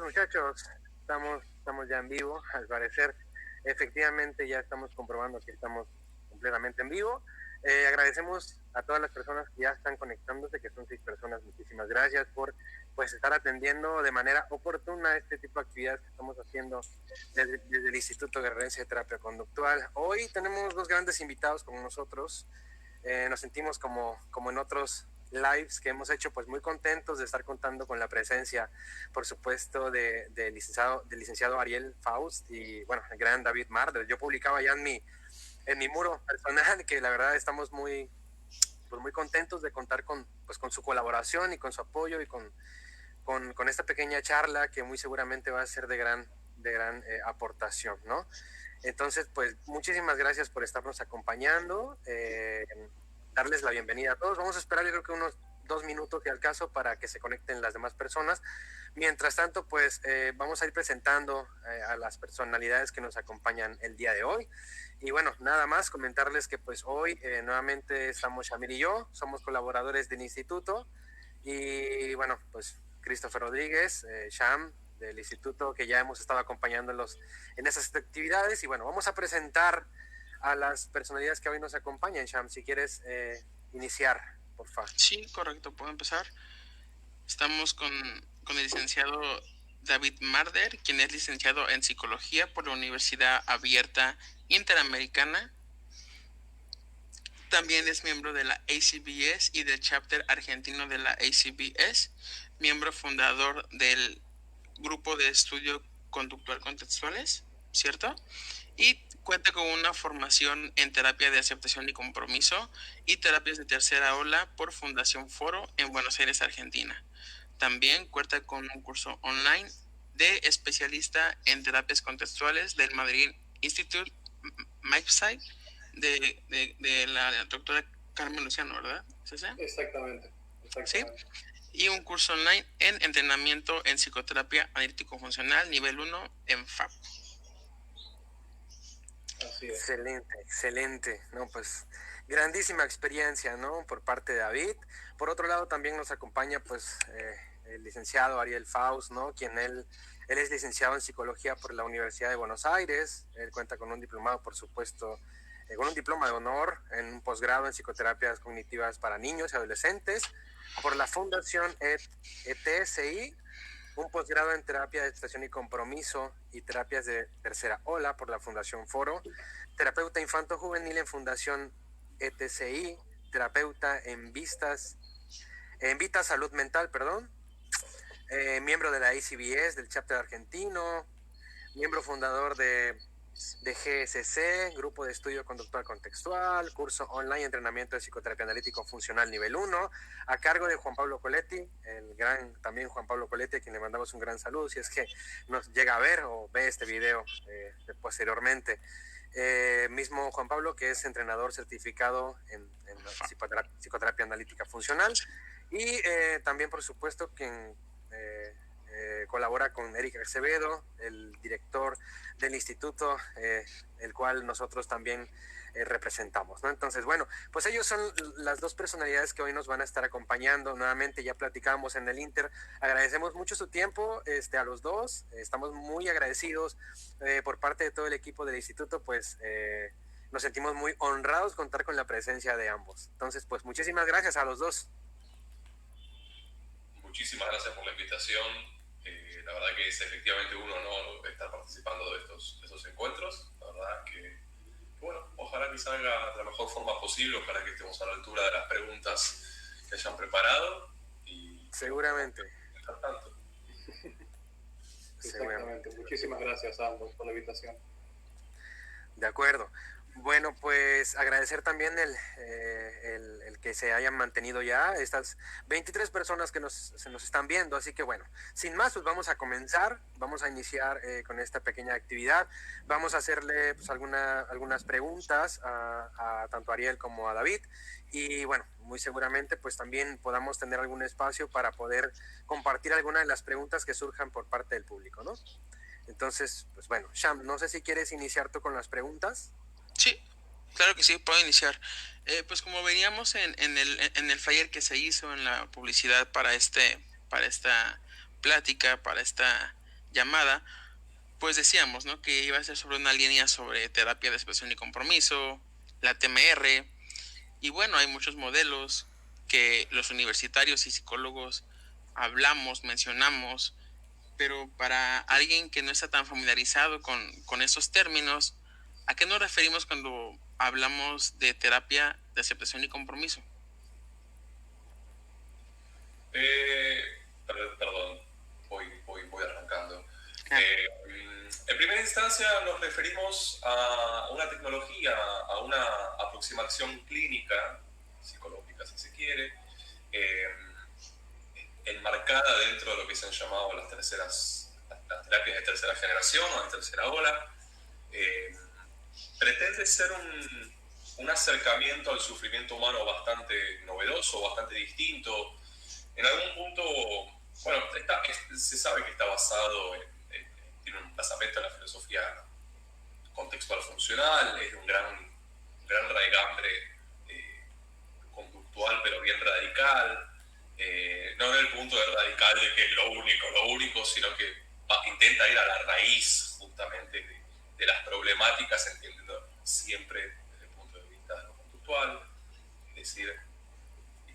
muchachos? Estamos ya en vivo, al parecer. Efectivamente, ya estamos comprobando que estamos completamente en vivo. Agradecemos a todas las personas que ya están conectándose, que son 6 personas. Muchísimas gracias por estar atendiendo de manera oportuna este tipo de actividades que estamos haciendo desde el Instituto Guerrerense de Terapia Conductual. Hoy tenemos 2 grandes invitados con nosotros. Nos sentimos como en otros lives que hemos hecho, pues muy contentos de estar contando con la presencia, por supuesto, del licenciado Ariel Faust y, bueno, el gran David Marder. Yo publicaba ya en mi muro personal que la verdad estamos muy contentos de contar con su colaboración y con su apoyo y con esta pequeña charla que muy seguramente va a ser de gran aportación, ¿no? Entonces, pues muchísimas gracias por estarnos acompañando, darles la bienvenida a todos. Vamos a esperar, yo creo que unos 2 minutos que al caso para que se conecten las demás personas. Mientras tanto, pues vamos a ir presentando a las personalidades que nos acompañan el día de hoy. Y bueno, nada más comentarles que pues hoy nuevamente estamos Shamir y yo, somos colaboradores del instituto. Y bueno, pues Christopher Rodríguez, Sham, del instituto, que ya hemos estado acompañándolos en esas actividades. Y bueno, vamos a presentar a las personalidades que hoy nos acompañan. Sham, si quieres iniciar, por favor. Sí, correcto, puedo empezar. Estamos con el licenciado David Marder, quien es licenciado en Psicología por la Universidad Abierta Interamericana. También es miembro de la ACBS y del chapter argentino de la ACBS, miembro fundador del grupo de estudio conductual contextuales, ¿cierto? Y cuenta con una formación en terapia de aceptación y compromiso y terapias de tercera ola por Fundación Foro en Buenos Aires, Argentina. También cuenta con un curso online de especialista en terapias contextuales del Madrid Institute MyPsych de la doctora Carmen Luciano, ¿verdad? ¿Sí? Exactamente. ¿Sí? Y un curso online en entrenamiento en psicoterapia analítico-funcional nivel 1 en FAP. Así es. Excelente. No, pues grandísima experiencia, ¿no? Por parte de David. Por otro lado, también nos acompaña, pues, el licenciado Ariel Faust, ¿no? Él es licenciado en psicología por la Universidad de Buenos Aires. Él cuenta con un diplomado, por supuesto, con un diploma de honor en un posgrado en psicoterapias cognitivas para niños y adolescentes por la Fundación ETSI, un posgrado en terapia de aceptación y compromiso y terapias de tercera ola por la Fundación Foro, terapeuta infanto-juvenil en Fundación ETSI, terapeuta en Vita Salud Mental, miembro de la ACBS, del chapter argentino, miembro fundador de GSC, Grupo de Estudio Conductual Contextual, curso online entrenamiento de psicoterapia analítico funcional nivel 1, a cargo de Juan Pablo Coletti, el gran también Juan Pablo Coletti, a quien le mandamos un gran saludo, si es que nos llega a ver o ve este video posteriormente. Mismo Juan Pablo, que es entrenador certificado en psicoterapia analítica funcional, y también, por supuesto, quien colabora con Erika Acevedo, el director del instituto, el cual nosotros también representamos, ¿no? Entonces, bueno, pues ellos son las 2 personalidades que hoy nos van a estar acompañando. Nuevamente ya platicamos en el Inter, agradecemos mucho su tiempo a los 2, estamos muy agradecidos por parte de todo el equipo del instituto, pues nos sentimos muy honrados contar con la presencia de ambos. Entonces, pues muchísimas gracias a los 2. Muchísimas gracias por la invitación. La verdad que es efectivamente un honor estar participando de estos encuentros. La verdad que, bueno, ojalá que salga de la mejor forma posible, ojalá que estemos a la altura de las preguntas que hayan preparado. Y seguramente. Mientras tanto. Exactamente. Muchísimas gracias a ambos por la invitación. De acuerdo. Bueno, pues agradecer también el que se hayan mantenido ya estas 23 personas que se nos están viendo, así que bueno, sin más, pues vamos a comenzar, vamos a iniciar con esta pequeña actividad, vamos a hacerle pues algunas preguntas a tanto a Ariel como a David, y bueno, muy seguramente pues también podamos tener algún espacio para poder compartir algunas de las preguntas que surjan por parte del público, ¿no? Entonces, pues bueno, Sham, no sé si quieres iniciar tú con las preguntas. Sí, claro que sí, puedo iniciar. Pues como veníamos en el flyer que se hizo en la publicidad para esta plática, para esta llamada, pues decíamos, ¿no?, que iba a ser sobre una línea sobre terapia de expresión y compromiso, la TMR, y bueno, hay muchos modelos que los universitarios y psicólogos hablamos, mencionamos, pero para alguien que no está tan familiarizado con esos términos, ¿a qué nos referimos cuando hablamos de terapia de aceptación y compromiso? Perdón, voy arrancando. En primera instancia nos referimos a una tecnología, a una aproximación clínica, psicológica si se quiere, enmarcada dentro de lo que se han llamado las terapias de tercera generación o de tercera ola. Pretende ser un acercamiento al sufrimiento humano bastante novedoso, bastante distinto. En algún punto, bueno, se sabe que está basado tiene un basamento en la filosofía contextual funcional, es de un gran raigambre conductual, pero bien radical. No en el punto de radical de que es lo único, sino que intenta ir a la raíz justamente de las problemáticas, entendiendo siempre desde el punto de vista de lo conductual, es decir,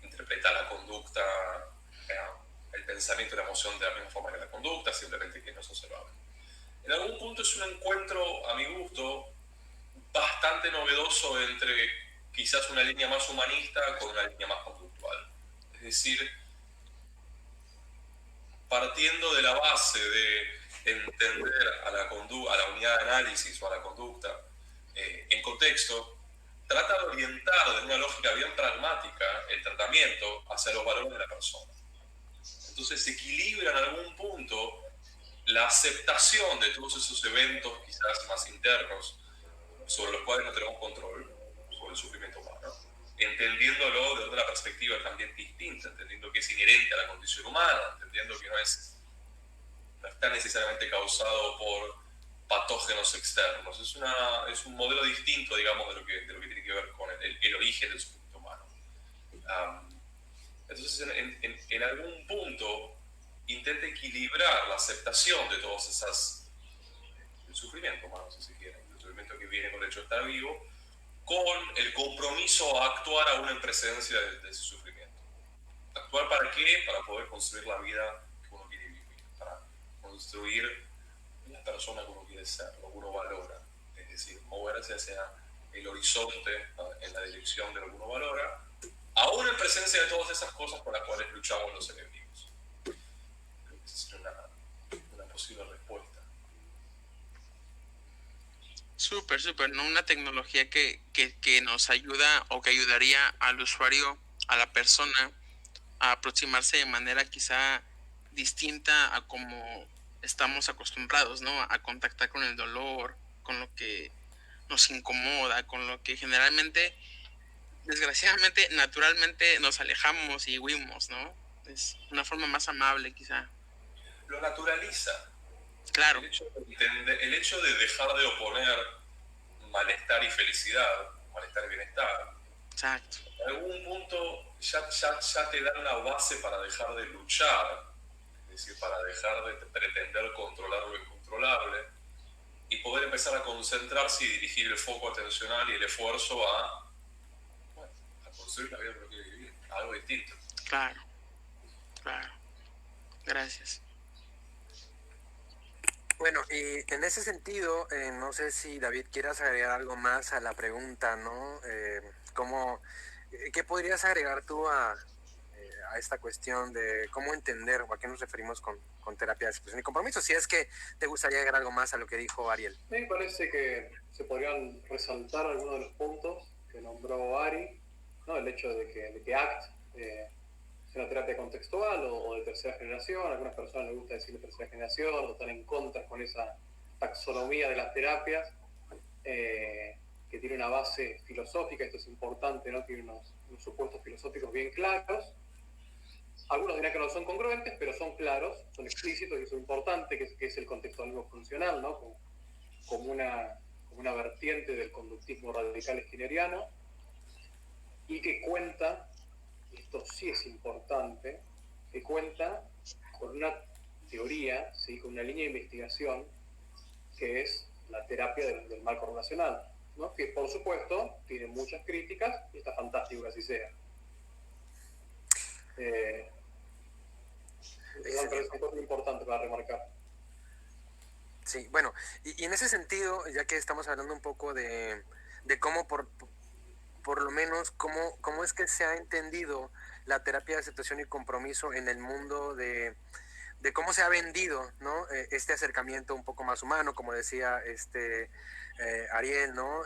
interpretar la conducta, el pensamiento y la emoción de la misma forma que la conducta, simplemente que no es observable. En algún punto es un encuentro, a mi gusto, bastante novedoso entre quizás una línea más humanista con una línea más conductual. Es decir, partiendo de la base de entender a la unidad de análisis o a la conducta en contexto, trata de orientar desde una lógica bien pragmática el tratamiento hacia los valores de la persona. Entonces se equilibra en algún punto la aceptación de todos esos eventos quizás más internos sobre los cuales no tenemos control, sobre el sufrimiento humano, entendiéndolo desde una perspectiva también distinta, entendiendo que es inherente a la condición humana, entendiendo que no está necesariamente causado por patógenos externos. Es un modelo distinto, digamos, de lo que tiene que ver con el origen del sufrimiento humano. Entonces, en algún punto, intenta equilibrar la aceptación de todas esas, el sufrimiento humano, si se quiere, el sufrimiento que viene con el hecho de estar vivo, con el compromiso a actuar aún en presencia de ese sufrimiento. ¿Actuar para qué? Para poder construir la vida que uno quiere vivir, para construir la persona que uno quiere ser, lo que uno valora, es decir, moverse hacia el horizonte en la dirección de lo que uno valora, aún en presencia de todas esas cosas con las cuales luchamos los enemigos. Creo que esa sería una posible respuesta. Súper, ¿no? Una tecnología que nos ayuda o que ayudaría al usuario, a la persona, a aproximarse de manera quizá distinta a como estamos acostumbrados, ¿no? A contactar con el dolor, con lo que nos incomoda, con lo que generalmente, desgraciadamente, naturalmente nos alejamos y huimos, ¿no? Es una forma más amable quizá. Lo naturaliza. Claro. El hecho de dejar de oponer malestar y felicidad, malestar y bienestar, exacto, en algún punto ya te da una base para dejar de luchar, es decir, para dejar de pretender controlar lo incontrolable y poder empezar a concentrarse y dirigir el foco atencional y el esfuerzo a construir la vida que uno quiere vivir, algo distinto. Claro. Gracias. Bueno, y en ese sentido, no sé si David quieras agregar algo más a la pregunta, ¿no? ¿Qué podrías agregar tú a esta cuestión de cómo entender o a qué nos referimos con terapia de expresión y compromiso? Si es que te gustaría agregar algo más a lo que dijo Ariel. A mí me parece que se podrían resaltar algunos de los puntos que nombró Ari, ¿no? El hecho de que ACT es una terapia contextual o de tercera generación. A algunas personas les gusta decir de tercera generación o están en contra con esa taxonomía de las terapias, que tiene una base filosófica. Esto es importante, ¿no? Tiene unos supuestos filosóficos bien claros. Algunos dirán que no son congruentes, pero son claros, son explícitos, y eso es importante, que es el contextualismo funcional, ¿no? Como una vertiente del conductismo radical skinneriano, y que cuenta, esto sí es importante, que cuenta con una teoría, ¿sí? Con una línea de investigación que es la terapia del marco relacional, ¿no? Que por supuesto tiene muchas críticas y está fantástico que así sea. Me parece un punto importante para remarcar. Sí, bueno, y en ese sentido, ya que estamos hablando un poco de cómo por lo menos cómo es que se ha entendido la terapia de aceptación y compromiso en el mundo de cómo se ha vendido, ¿no? Este acercamiento un poco más humano, como decía Ariel, ¿no?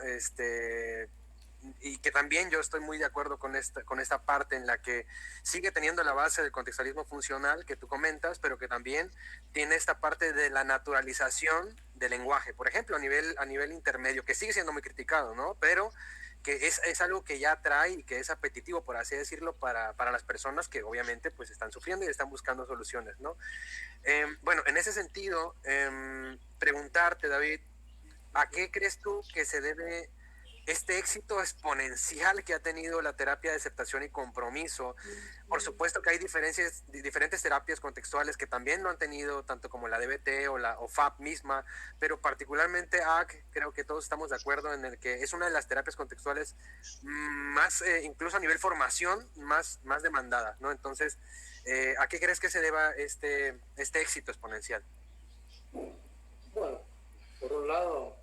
Y que también yo estoy muy de acuerdo con esta parte en la que sigue teniendo la base del contextualismo funcional que tú comentas, pero que también tiene esta parte de la naturalización del lenguaje, por ejemplo, a nivel intermedio, que sigue siendo muy criticado, ¿no? Pero que es algo que ya trae y que es apetitivo, por así decirlo, para las personas que obviamente pues están sufriendo y están buscando soluciones, ¿no? Bueno, en ese sentido, preguntarte, David, ¿a qué crees tú que se debe este éxito exponencial que ha tenido la terapia de aceptación y compromiso? Por supuesto que hay diferentes terapias contextuales que también lo han tenido, tanto como la DBT o la OFAP misma, pero particularmente AC, creo que todos estamos de acuerdo en el que es una de las terapias contextuales más, incluso a nivel formación, más demandada, ¿no? Entonces, ¿a qué crees que se deba este éxito exponencial? Bueno, por un lado,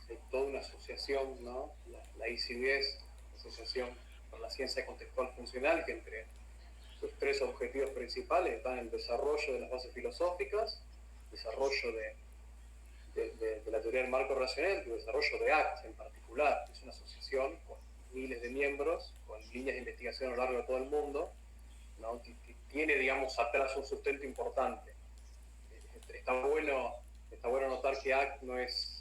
hay toda una asociación, ¿no? La ICBS, Asociación por la Ciencia Contextual Funcional, que entre sus tres objetivos principales están el desarrollo de las bases filosóficas, desarrollo de la teoría del marco racional y el desarrollo de ACT en particular. Es una asociación con miles de miembros, con líneas de investigación a lo largo de todo el mundo, ¿no? Que tiene, digamos, atrás un sustento importante. Está bueno notar que ACT no es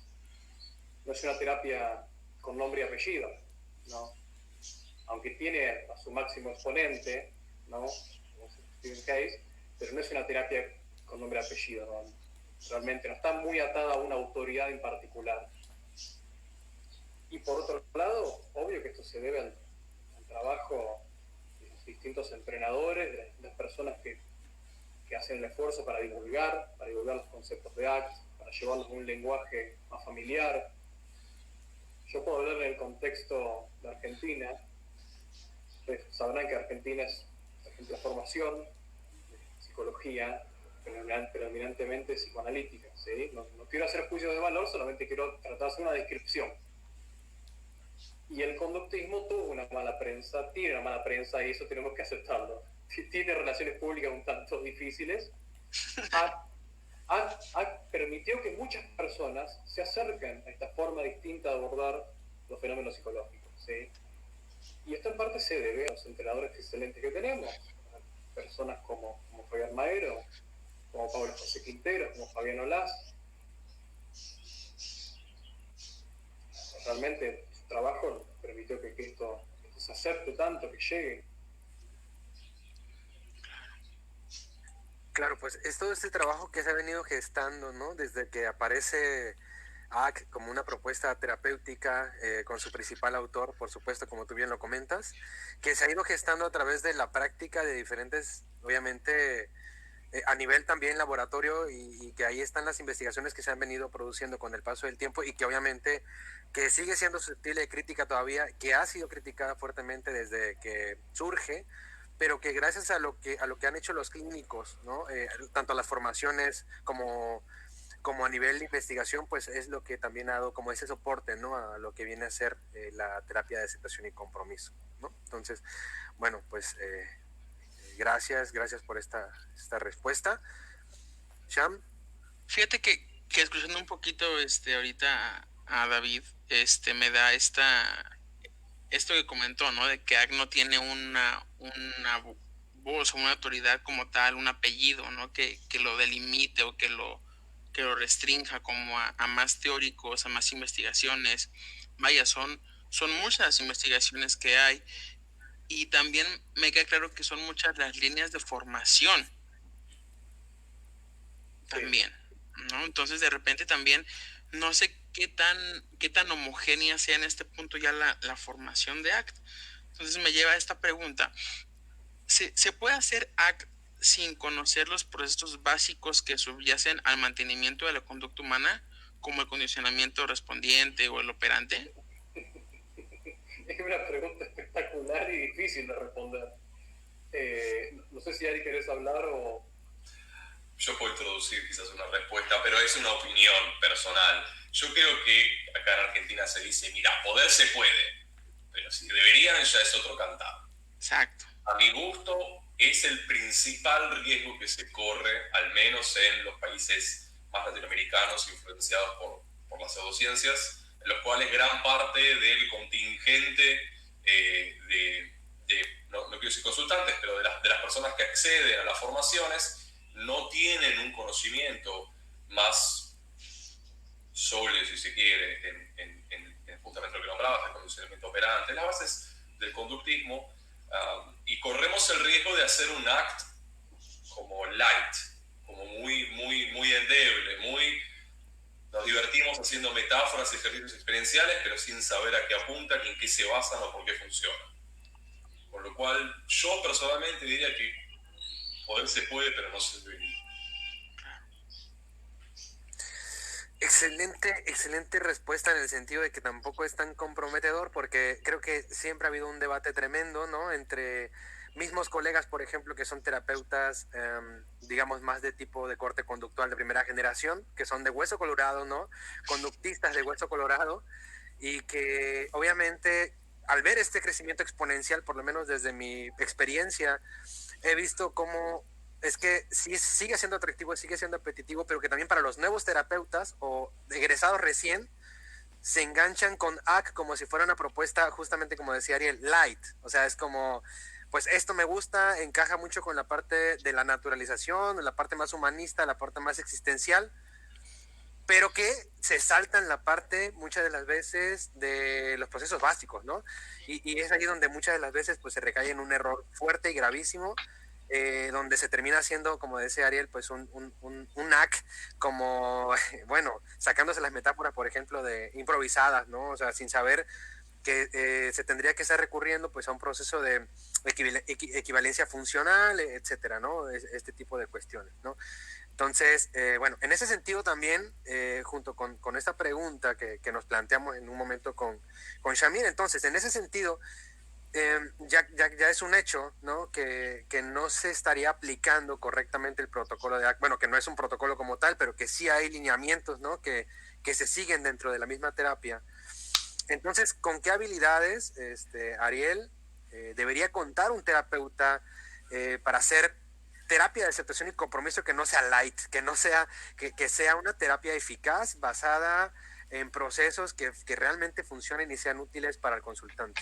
una terapia con nombre y apellido, ¿no? Aunque tiene a su máximo exponente, ¿no? Stephen Case, pero no es una terapia con nombre y apellido, ¿no? Realmente no está muy atada a una autoridad en particular. Y por otro lado, obvio que esto se debe al trabajo de los distintos entrenadores, de las personas que hacen el esfuerzo para divulgar los conceptos de ACT, para llevarlos a un lenguaje más familiar. Yo puedo hablar en el contexto de Argentina. Ustedes sabrán que Argentina es la formación de psicología predominantemente psicoanalítica, ¿sí? No quiero hacer juicio de valor, solamente quiero tratar de hacer una descripción. Y el conductismo tuvo una mala prensa, tiene una mala prensa, y eso tenemos que aceptarlo. Tiene relaciones públicas un tanto difíciles. Permitió que muchas personas se acerquen a esta forma distinta de abordar los fenómenos psicológicos, ¿sí? Y esto en parte se debe a los entrenadores excelentes que tenemos, personas como Fabián Maero, como Pablo José Quintero, como Fabián Olaz. Realmente su trabajo permitió que esto se acepte tanto, que llegue. Claro, pues es todo este trabajo que se ha venido gestando, ¿no? Desde que aparece AC como una propuesta terapéutica con su principal autor, por supuesto, como tú bien lo comentas, que se ha ido gestando a través de la práctica de diferentes, obviamente, a nivel también laboratorio y que ahí están las investigaciones que se han venido produciendo con el paso del tiempo y que obviamente que sigue siendo susceptible de crítica todavía, que ha sido criticada fuertemente desde que surge, pero que gracias a lo que han hecho los clínicos, ¿no? Tanto las formaciones como a nivel de investigación, pues es lo que también ha dado como ese soporte, ¿no? A lo que viene a ser la terapia de aceptación y compromiso, ¿no? Entonces, bueno, pues gracias por esta respuesta. Sham. Fíjate que escuchando un poquito ahorita a David, me da esto que comentó, ¿no? De que AC no tiene una voz o una autoridad como tal, un apellido, ¿no? Que lo delimite o que lo restrinja como a más teóricos, a más investigaciones. Vaya, son muchas investigaciones que hay, y también me queda claro que son muchas las líneas de formación también, ¿no? Entonces de repente también no sé qué tan homogénea sea en este punto ya la formación de ACT. Entonces me lleva a esta pregunta: ¿se puede hacer ACT sin conocer los procesos básicos que subyacen al mantenimiento de la conducta humana, como el condicionamiento respondiente o el operante? Es una pregunta espectacular y difícil de responder. No sé si Ari querés hablar o... Yo puedo introducir quizás una respuesta, pero es una opinión personal. Yo creo que acá en Argentina se dice, mira, poder se puede, pero si deberían ya es otro cantar. Exacto. A mi gusto es el principal riesgo que se corre, al menos en los países más latinoamericanos influenciados por las pseudociencias, en los cuales gran parte del contingente no quiero decir consultantes, pero de las personas que acceden a las formaciones no tienen un conocimiento más sólido, si se quiere, en justamente lo que nombrabas, el condicionamiento operante, las bases del conductismo, y corremos el riesgo de hacer un act como light, como muy endeble, nos divertimos haciendo metáforas y ejercicios experienciales, pero sin saber a qué apuntan y en qué se basan o por qué funcionan. Con lo cual, yo personalmente diría que poder se puede, pero no se debería. Excelente respuesta en el sentido de que tampoco es tan comprometedor, porque creo que siempre ha habido un debate tremendo, ¿no? Entre mismos colegas, por ejemplo, que son terapeutas, digamos, más de tipo de corte conductual de primera generación, que son de hueso colorado, ¿no? Conductistas de hueso colorado, y que obviamente al ver este crecimiento exponencial, por lo menos desde mi experiencia, he visto cómo es que sí sigue siendo atractivo, sigue siendo apetitivo, pero que también para los nuevos terapeutas o egresados recién se enganchan con AC como si fuera una propuesta, justamente como decía Ariel, light. O sea, es como, pues esto me gusta, encaja mucho con la parte de la naturalización, la parte más humanista, la parte más existencial, pero que se saltan la parte muchas de las veces de los procesos básicos, ¿no? Y es ahí donde muchas de las veces pues se recae en un error fuerte y gravísimo, donde se termina haciendo, como decía Ariel, pues un act como, bueno, sacándose las metáforas, por ejemplo, de improvisadas, ¿no? O sea, sin saber que se tendría que estar recurriendo pues a un proceso de equivalencia funcional, etcétera, ¿no? Este tipo de cuestiones, ¿no? Entonces, bueno, en ese sentido también, junto con esta pregunta que nos planteamos en un momento con Shamir, entonces, en ese sentido, ya es un hecho, ¿no? Que no se estaría aplicando correctamente el protocolo de ACT, bueno, que no es un protocolo como tal, pero que sí hay lineamientos, ¿no? Que se siguen dentro de la misma terapia. Entonces, ¿con qué habilidades, Ariel, debería contar un terapeuta para hacer terapia de aceptación y compromiso que no sea light, que no sea, que sea una terapia eficaz, basada en procesos que realmente funcionen y sean útiles para el consultante?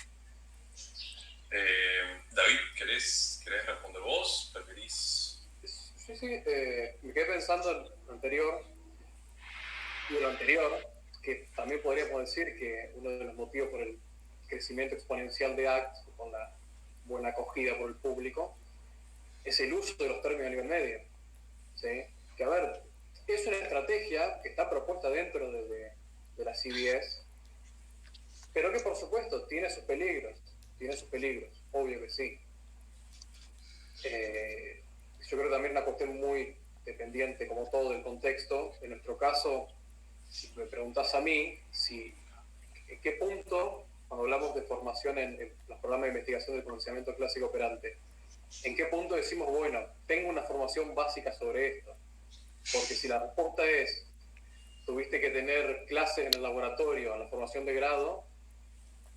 David, ¿querés responder vos? ¿Preferís? Sí, me quedé pensando en lo anterior, que también podríamos decir que uno de los motivos por el crecimiento exponencial de ACT, con la buena acogida por el público, es el uso de los términos a nivel medio. ¿Sí? Que, a ver, es una estrategia que está propuesta dentro de la CBS, pero que por supuesto tiene sus peligros, obvio que sí. Yo creo que también una cuestión muy dependiente, como todo, del contexto. En nuestro caso, si me preguntas a mí, ¿en qué punto, cuando hablamos de formación en los programas de investigación del pronunciamiento clásico operante, ¿en qué punto decimos, bueno, tengo una formación básica sobre esto? Porque si la respuesta es, tuviste que tener clases en el laboratorio, en la formación de grado,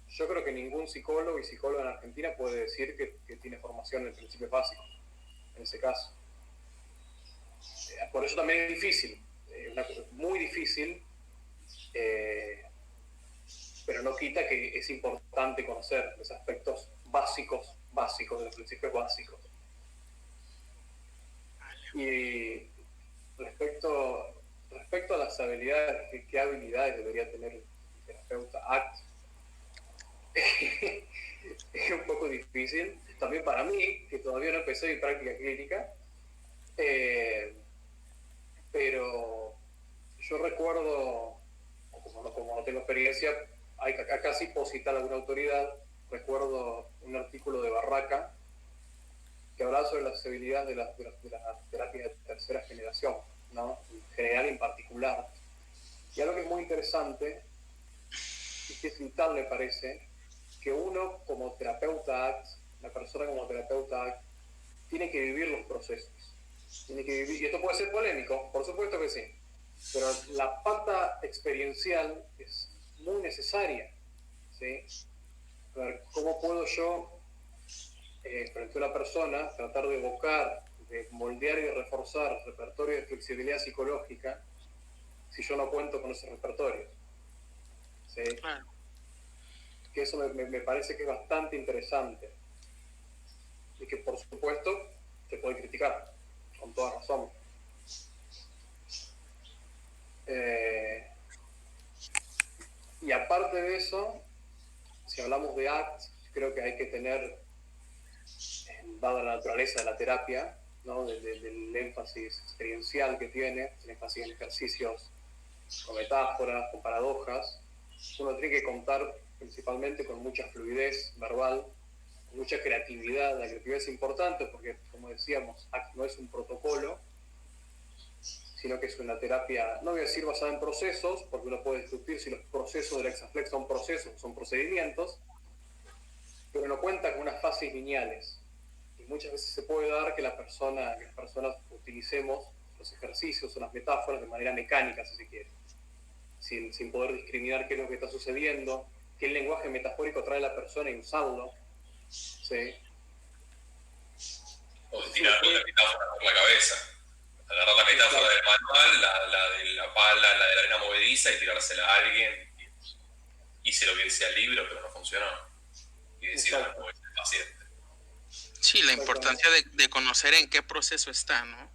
yo creo que ningún psicólogo y psicóloga en Argentina puede decir que tiene formación en principios básicos, en ese caso. Por eso también es difícil, muy difícil, pero no quita que es importante conocer los aspectos básicos de los principios básicos. Y respecto a las habilidades, ¿qué habilidades debería tener el terapeuta ACT? Es un poco difícil, también para mí, que todavía no empecé mi práctica clínica, pero yo recuerdo, como no tengo experiencia, acá sí puedo citar alguna autoridad. Recuerdo un artículo de Barraca que hablaba sobre las habilidades de las terapias de tercera generación, ¿no? En general y en particular. Y algo que es muy interesante, y que es vital, me parece, que uno como terapeuta ACT, la persona como terapeuta ACT, tiene que vivir los procesos. Tiene que vivir, y esto puede ser polémico, por supuesto que sí, pero la pata experiencial es muy necesaria, ¿sí? A ver, ¿cómo puedo yo, frente a una persona, tratar de evocar, de moldear y de reforzar repertorio de flexibilidad psicológica si yo no cuento con esos repertorios? ¿Sí? Claro. Que eso me parece que es bastante interesante y que por supuesto se puede criticar con toda razón. Y aparte de eso, si hablamos de ACT, creo que hay que tener, dada la naturaleza de la terapia, ¿no? del énfasis experiencial que tiene, el énfasis en ejercicios con metáforas, con paradojas, uno tiene que contar principalmente con mucha fluidez verbal, con mucha creatividad. La creatividad es importante porque, como decíamos, ACT no es un protocolo, sino que es una terapia, no voy a decir basada en procesos, porque uno puede discutir si los procesos del Exaflex son procesos, son procedimientos, pero no cuenta con unas fases lineales. Y muchas veces se puede dar que las personas utilicemos los ejercicios o las metáforas de manera mecánica, si se quiere, sin poder discriminar qué es lo que está sucediendo, qué lenguaje metafórico trae la persona y usarlo. ¿Sí? O de tirar la metáfora por la cabeza. Agarrar la metáfora del manual, la de la pala, la de la arena movediza y tirársela a alguien. Hice lo que decía el libro, pero no funcionó. Y decir algo es el paciente. Sí, la importancia de conocer en qué proceso está, ¿no?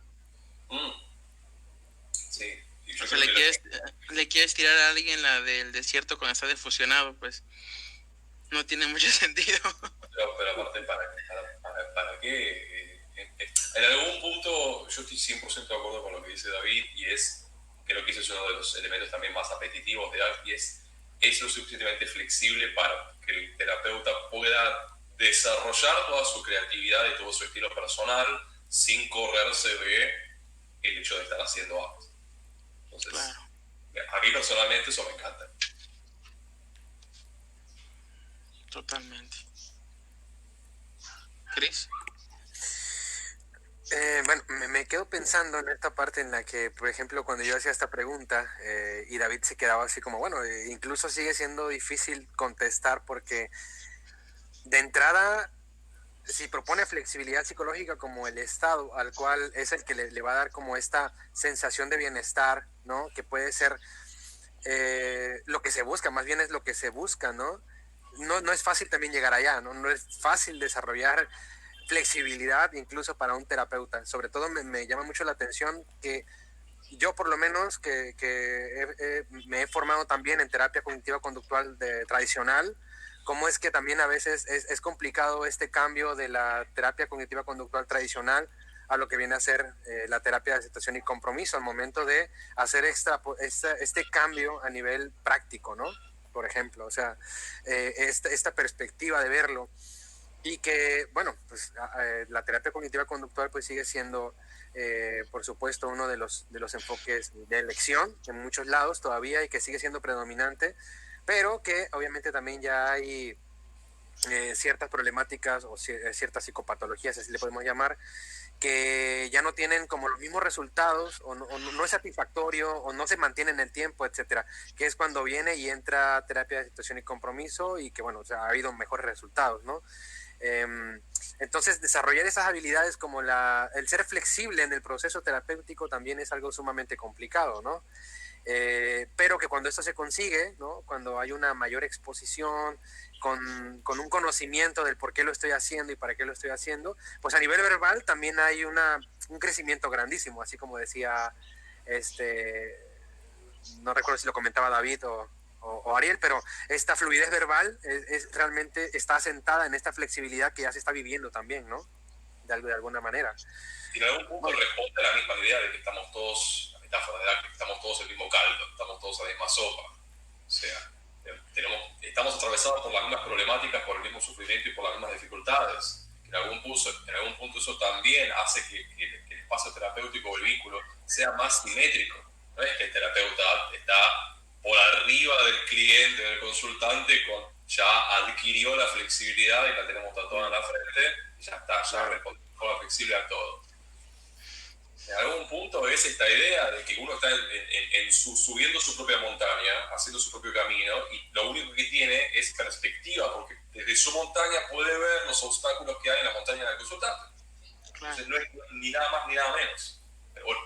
Sí. O sea, le quieres tirar a alguien la del desierto cuando está defusionado, pues no tiene mucho sentido. Pero aparte, ¿para qué? En algún punto yo estoy 100% de acuerdo con lo que dice David, y creo que ese es uno de los elementos también más apetitivos de ACT, y es lo suficientemente flexible para que el terapeuta pueda desarrollar toda su creatividad y todo su estilo personal sin correrse de el hecho de estar haciendo ACT. Entonces, claro, a mí personalmente eso me encanta. Totalmente. ¿Chris? Bueno, me quedo pensando en esta parte en la que, por ejemplo, cuando yo hacía esta pregunta y David se quedaba así como, bueno, incluso sigue siendo difícil contestar porque de entrada, si propone flexibilidad psicológica como el estado al cual es el que le va a dar como esta sensación de bienestar, ¿no? Que puede ser lo que se busca, más bien es lo que se busca, ¿no? No es fácil también llegar allá, ¿no? No es fácil desarrollar flexibilidad incluso para un terapeuta. Sobre todo me llama mucho la atención que yo por lo menos me he formado también en terapia cognitiva conductual tradicional, cómo es que también a veces es complicado este cambio de la terapia cognitiva conductual tradicional a lo que viene a ser la terapia de aceptación y compromiso al momento de hacer este cambio a nivel práctico, ¿no? Por ejemplo, o sea, esta perspectiva de verlo. Y que, bueno, pues la terapia cognitiva conductual pues sigue siendo, por supuesto, uno de los enfoques de elección en muchos lados todavía y que sigue siendo predominante, pero que obviamente también ya hay ciertas problemáticas o ciertas psicopatologías, así le podemos llamar, que ya no tienen como los mismos resultados o no es satisfactorio o no se mantiene en el tiempo, etcétera, que es cuando viene y entra terapia de aceptación y compromiso y que, bueno, o sea, ha habido mejores resultados, ¿no? Entonces desarrollar esas habilidades como el ser flexible en el proceso terapéutico también es algo sumamente complicado, ¿no? Pero que cuando esto se consigue, ¿no? Cuando hay una mayor exposición con un conocimiento del por qué lo estoy haciendo y para qué lo estoy haciendo, pues a nivel verbal también hay un crecimiento grandísimo, así como decía no recuerdo si lo comentaba David o Ariel, pero esta fluidez verbal realmente está asentada en esta flexibilidad que ya se está viviendo también, ¿no? De alguna manera. Y en algún punto responde a la misma idea de que estamos todos, la metáfora de la que estamos todos en el mismo caldo, estamos todos en la misma sopa. O sea, estamos atravesados por las mismas problemáticas, por el mismo sufrimiento y por las mismas dificultades. En algún punto eso también hace que el espacio terapéutico o el vínculo sea más simétrico. No es que el terapeuta está por arriba del cliente, del consultante, ya adquirió la flexibilidad y la tenemos tatuada en la frente, y ya está, ya responde de forma flexible a todo. En algún punto es esta idea de que uno está subiendo su propia montaña, haciendo su propio camino, y lo único que tiene es perspectiva, porque desde su montaña puede ver los obstáculos que hay en la montaña del consultante. Entonces no es ni nada más ni nada menos. Pero bueno,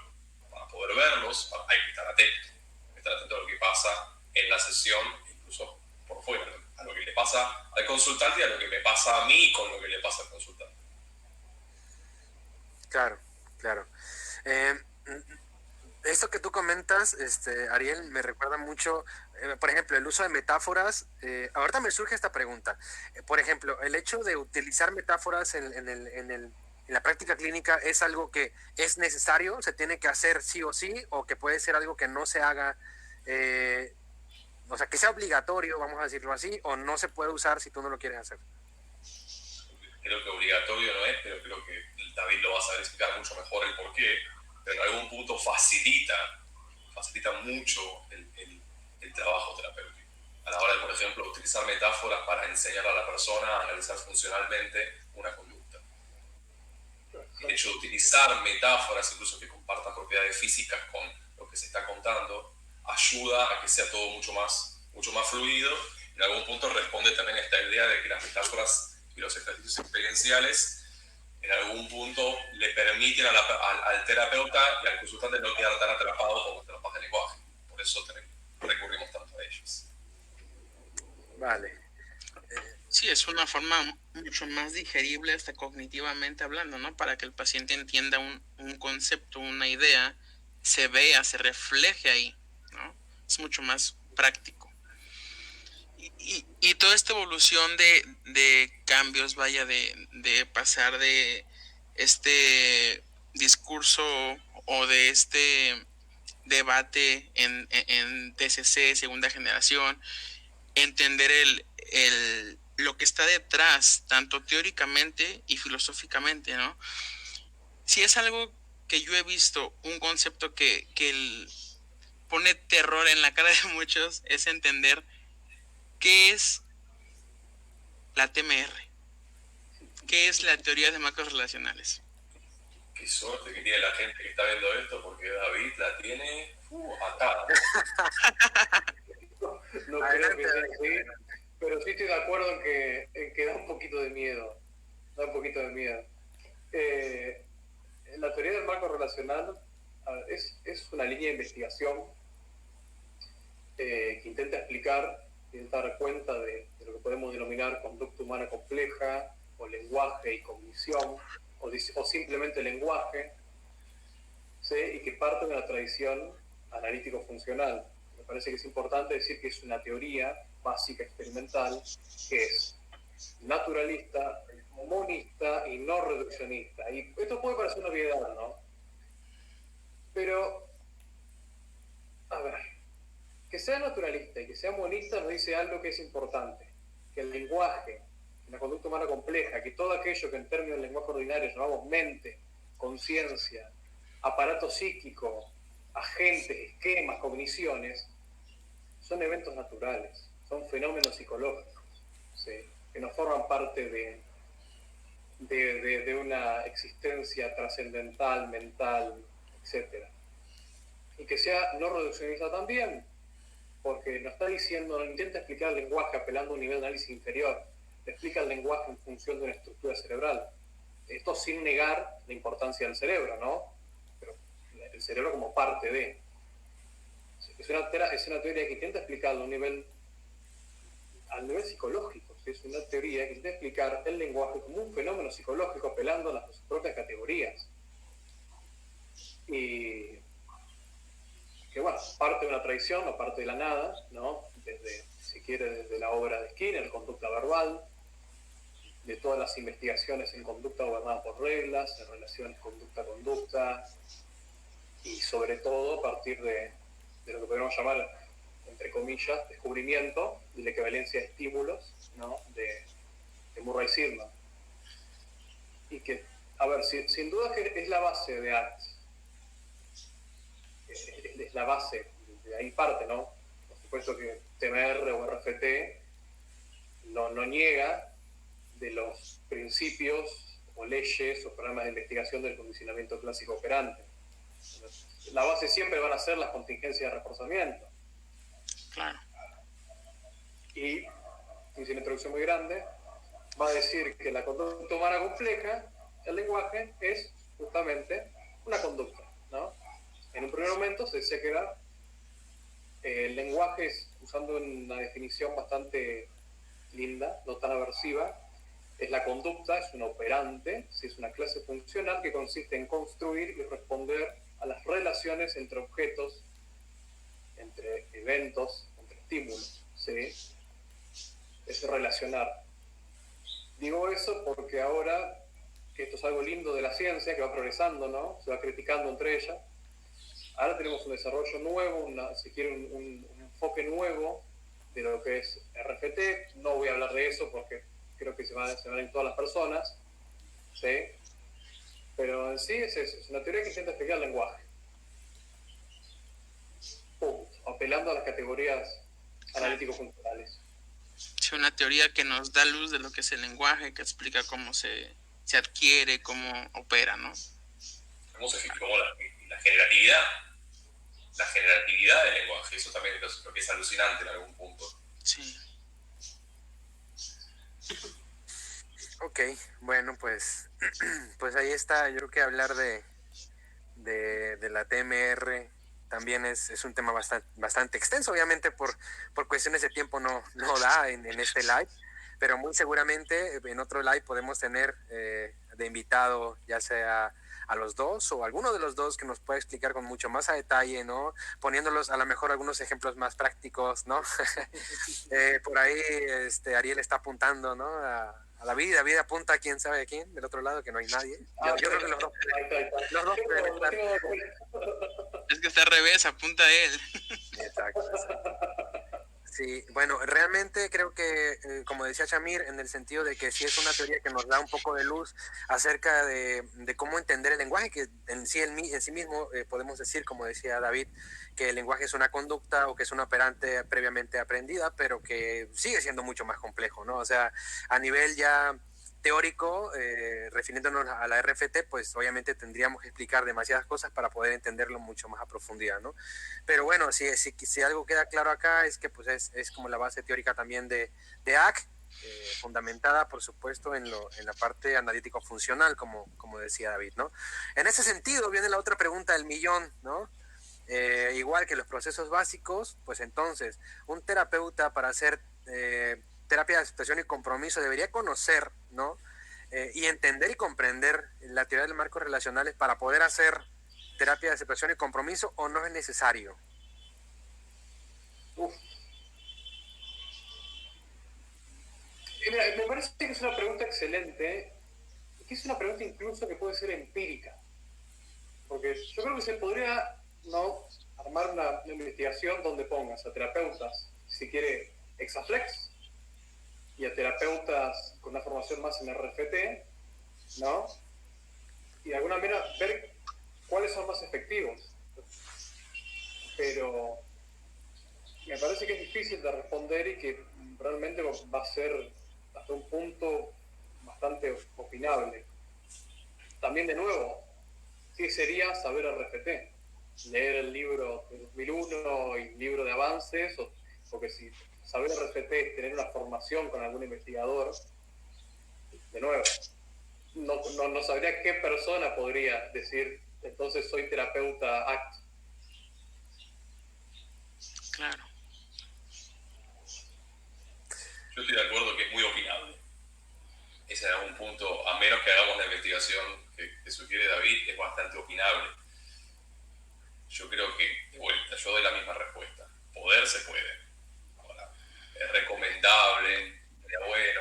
para poder verlos hay que estar atento a lo que pasa en la sesión, incluso por fuera, a lo que le pasa al consultante y a lo que me pasa a mí con lo que le pasa al consultante. Claro, claro. Esto que tú comentas, Ariel, me recuerda mucho, por ejemplo, el uso de metáforas. Ahorita me surge esta pregunta. Por ejemplo, el hecho de utilizar metáforas en la práctica clínica es algo que es necesario, se tiene que hacer sí o sí, o que puede ser algo que no se haga, o sea, que sea obligatorio, vamos a decirlo así, o no se puede usar si tú no lo quieres hacer. Creo que obligatorio no es, pero creo que David lo va a saber explicar mucho mejor el por qué, pero en algún punto facilita mucho el trabajo terapéutico. A la hora de, por ejemplo, utilizar metáforas para enseñar a la persona a analizar funcionalmente una conducta. El hecho de utilizar metáforas, incluso que compartan propiedades físicas con lo que se está contando, ayuda a que sea todo mucho más fluido. En algún punto responde también a esta idea de que las metáforas y los ejercicios experienciales en algún punto le permiten al terapeuta y al consultante no quedar tan atrapado con los terapias de lenguaje. Por eso recurrimos tanto a ellos. Vale. Sí, es una forma mucho más digerible hasta cognitivamente hablando, ¿no? Para que el paciente entienda un concepto, una idea, se vea, se refleje ahí, ¿no? Es mucho más práctico. Y toda esta evolución de cambios, vaya, de pasar de este discurso o de este debate en TCC, segunda generación, entender lo que está detrás, tanto teóricamente y filosóficamente, ¿no? Si es algo que yo he visto, un concepto que pone terror en la cara de muchos, es entender qué es la TMR, qué es la teoría de marcos relacionales. Qué suerte que tiene la gente que está viendo esto, porque David la tiene atada. No creo que sea así, pero sí estoy de acuerdo en que da un poquito de miedo. La teoría del marco relacional es una línea de investigación que intenta dar cuenta de lo que podemos denominar conducta humana compleja, o lenguaje y cognición, o simplemente lenguaje, ¿sí? Y que parte de una tradición analítico-funcional. Me parece que es importante decir que es una teoría básica experimental que es naturalista, monista y no reduccionista. Y esto puede parecer una obviedad, ¿no? Pero, a ver, que sea naturalista y que sea monista nos dice algo que es importante, que el lenguaje, la conducta humana compleja, que todo aquello que en términos del lenguaje ordinario llamamos mente, conciencia, aparato psíquico, agentes, esquemas, cogniciones, son eventos naturales, son fenómenos psicológicos, ¿sí? Que no forman parte de una existencia trascendental, mental, etc. Y que sea no reduccionista también, porque nos está diciendo, no intenta explicar el lenguaje apelando a un nivel de análisis inferior, le explica el lenguaje en función de una estructura cerebral. Esto sin negar la importancia del cerebro, ¿no? Pero el cerebro como parte de. Es una teoría que intenta explicarlo a un nivel psicológico. ¿Sí? Es una teoría que intenta explicar el lenguaje como un fenómeno psicológico apelando a sus propias categorías. Y que bueno, parte de una tradición o parte de la nada, ¿no? Desde, si quiere, desde la obra de Skinner, conducta verbal, de todas las investigaciones en conducta gobernada por reglas, en relaciones conducta-conducta, y sobre todo a partir de lo que podemos llamar, entre comillas, descubrimiento de la equivalencia de estímulos, ¿no? de Murray Silman. y que, a ver, sin duda que es la base de ACT, es la base, de ahí parte, ¿no? Por supuesto que TMR o RFT no niega de los principios o leyes o programas de investigación del condicionamiento clásico operante. La base siempre van a ser las contingencias de reforzamiento. Claro. Y, hice una introducción muy grande, va a decir que la conducta humana compleja, el lenguaje, es justamente una conducta, ¿no? En un primer momento se decía que era el lenguaje, usando una definición bastante linda, no tan aversiva, es la conducta, es un operante, es una clase funcional que consiste en construir y responder a las relaciones entre objetos, entre eventos, entre estímulos, ¿sí? Es relacionar. Digo eso porque ahora, que esto es algo lindo de la ciencia, que va progresando, ¿no? Se va criticando entre ellas. Ahora tenemos un desarrollo nuevo, si quiere un enfoque nuevo de lo que es RFT. No voy a hablar de eso porque creo que se van a ir todas las personas, ¿sí? Pero en sí es eso, es una teoría que intenta explicar el lenguaje. Punto. Apelando a las categorías analítico-funcionales. Es una teoría que nos da luz de lo que es el lenguaje, que explica cómo se adquiere, cómo opera, ¿no? ¿Cómo se fijó la generatividad? La generatividad del lenguaje, eso también es lo que es alucinante en algún punto. Sí. Ok, bueno, pues ahí está. Yo creo que hablar de la TMR también es un tema bastante extenso. Obviamente por cuestiones de tiempo no da en este live, pero muy seguramente en otro live podemos tener de invitado ya sea a los dos o alguno de los dos que nos pueda explicar con mucho más a detalle, ¿no? Poniéndolos a lo mejor algunos ejemplos más prácticos, ¿no? Por ahí Ariel está apuntando, ¿no? A David apunta a quién sabe a quién, del otro lado, que no hay nadie. Yo creo que los dos pueden estar. Es que está al revés, apunta a él. Exacto. Sí, bueno, realmente creo que, como decía Shamir, en el sentido de que sí es una teoría que nos da un poco de luz acerca de cómo entender el lenguaje, que en sí mismo podemos decir, como decía David, que el lenguaje es una conducta o que es una operante previamente aprendida, pero que sigue siendo mucho más complejo, ¿no? O sea, a nivel ya teórico, refiriéndonos a la RFT, pues obviamente tendríamos que explicar demasiadas cosas para poder entenderlo mucho más a profundidad, ¿no? Pero bueno, si algo queda claro acá es que pues es como la base teórica también de ACT, fundamentada por supuesto en la parte analítico-funcional, como decía David, ¿no? En ese sentido viene la otra pregunta del millón, ¿no? Igual que los procesos básicos, pues entonces un terapeuta para hacer terapia de aceptación y compromiso debería conocer, ¿no? Y entender y comprender la teoría de marcos relacionales para poder hacer terapia de aceptación y compromiso, o no es necesario. Mira, me parece que es una pregunta excelente, que es una pregunta incluso que puede ser empírica, porque yo creo que se podría no armar una investigación donde pongas a terapeutas, si quiere, exaflex, y a terapeutas con una formación más en RFT, ¿no? Y de alguna manera ver cuáles son más efectivos. Pero me parece que es difícil de responder y que realmente va a ser hasta un punto bastante opinable. También, de nuevo, ¿qué sería saber RFT? Leer el libro de 2001 y el libro de avances, porque si saber RFT es tener una formación con algún investigador, de nuevo, no sabría qué persona podría decir, entonces soy terapeuta ACT. Claro. Yo estoy de acuerdo que es muy opinable. Ese en algún punto, a menos que hagamos la investigación que sugiere David, es bastante opinable. Yo creo que, de vuelta, yo doy la misma respuesta. Poder se puede. Ahora, es recomendable, sería bueno.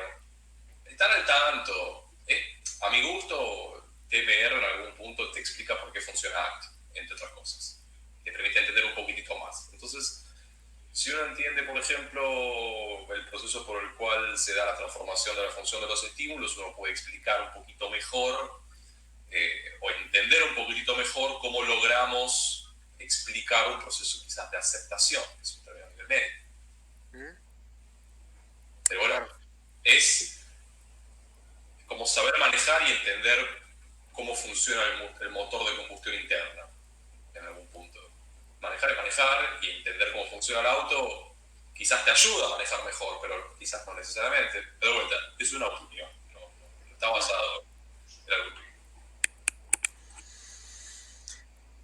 Estar al tanto. A mi gusto, TMR en algún punto te explica por qué funciona ACT, entre otras cosas. Te permite entender un poquitito más. Entonces, Si uno entiende, por ejemplo, el proceso por el cual se da la transformación de la función de los estímulos, uno puede explicar un poquito mejor o entender un poquitito mejor cómo logramos explicar un proceso quizás de aceptación, que es un término a nivel médico. Pero bueno, es como saber manejar y entender cómo funciona el motor de combustión interna en algún punto. Manejar y entender cómo funciona el auto quizás te ayuda a manejar mejor, pero quizás no necesariamente. Pero de vuelta, es una opinión, no está basado en algo.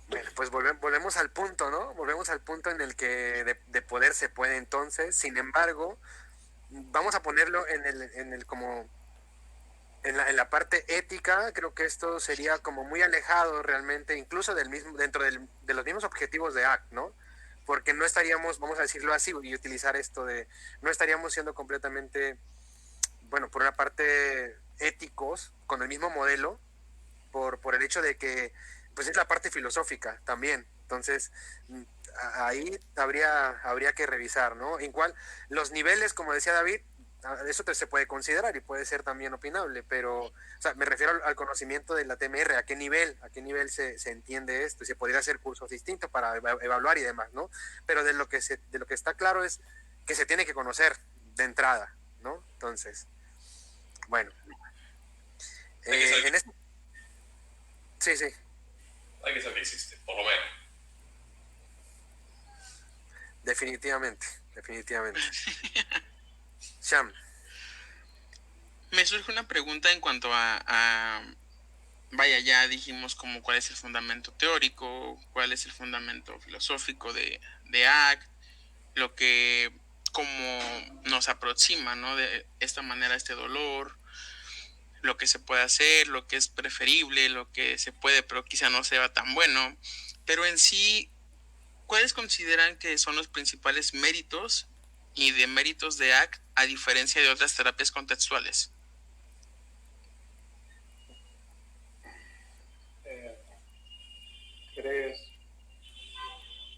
Bueno, pues volvemos al punto, ¿no? Volvemos al punto en el que de poder se puede entonces. Sin embargo, vamos a ponerlo en el como en la parte ética. Creo que esto sería como muy alejado realmente, incluso dentro de los mismos objetivos de ACT, ¿no? Porque no estaríamos, vamos a decirlo así, y utilizar esto no estaríamos siendo completamente, bueno, por una parte éticos con el mismo modelo, por el hecho de que, pues es la parte filosófica también. Entonces, ahí habría que revisar, ¿no? En cual los niveles, como decía David, eso se puede considerar y puede ser también opinable, pero, o sea, me refiero al conocimiento de la TMR, a qué nivel se entiende esto, y se podría hacer cursos distintos para evaluar y demás, ¿no? Pero de lo que está claro es que se tiene que conocer de entrada, ¿no? Entonces, bueno. Sí, sí. Hay que saber que existe, por lo menos. Definitivamente. Sham. Me surge una pregunta en cuanto vaya, ya dijimos como cuál es el fundamento teórico, cuál es el fundamento filosófico de ACT, lo que como nos aproxima, ¿no? De esta manera este dolor, lo que se puede hacer, lo que es preferible, lo que se puede, pero quizá no sea tan bueno. Pero en sí, ¿cuáles consideran que son los principales méritos y deméritos de ACT a diferencia de otras terapias contextuales? ¿Crees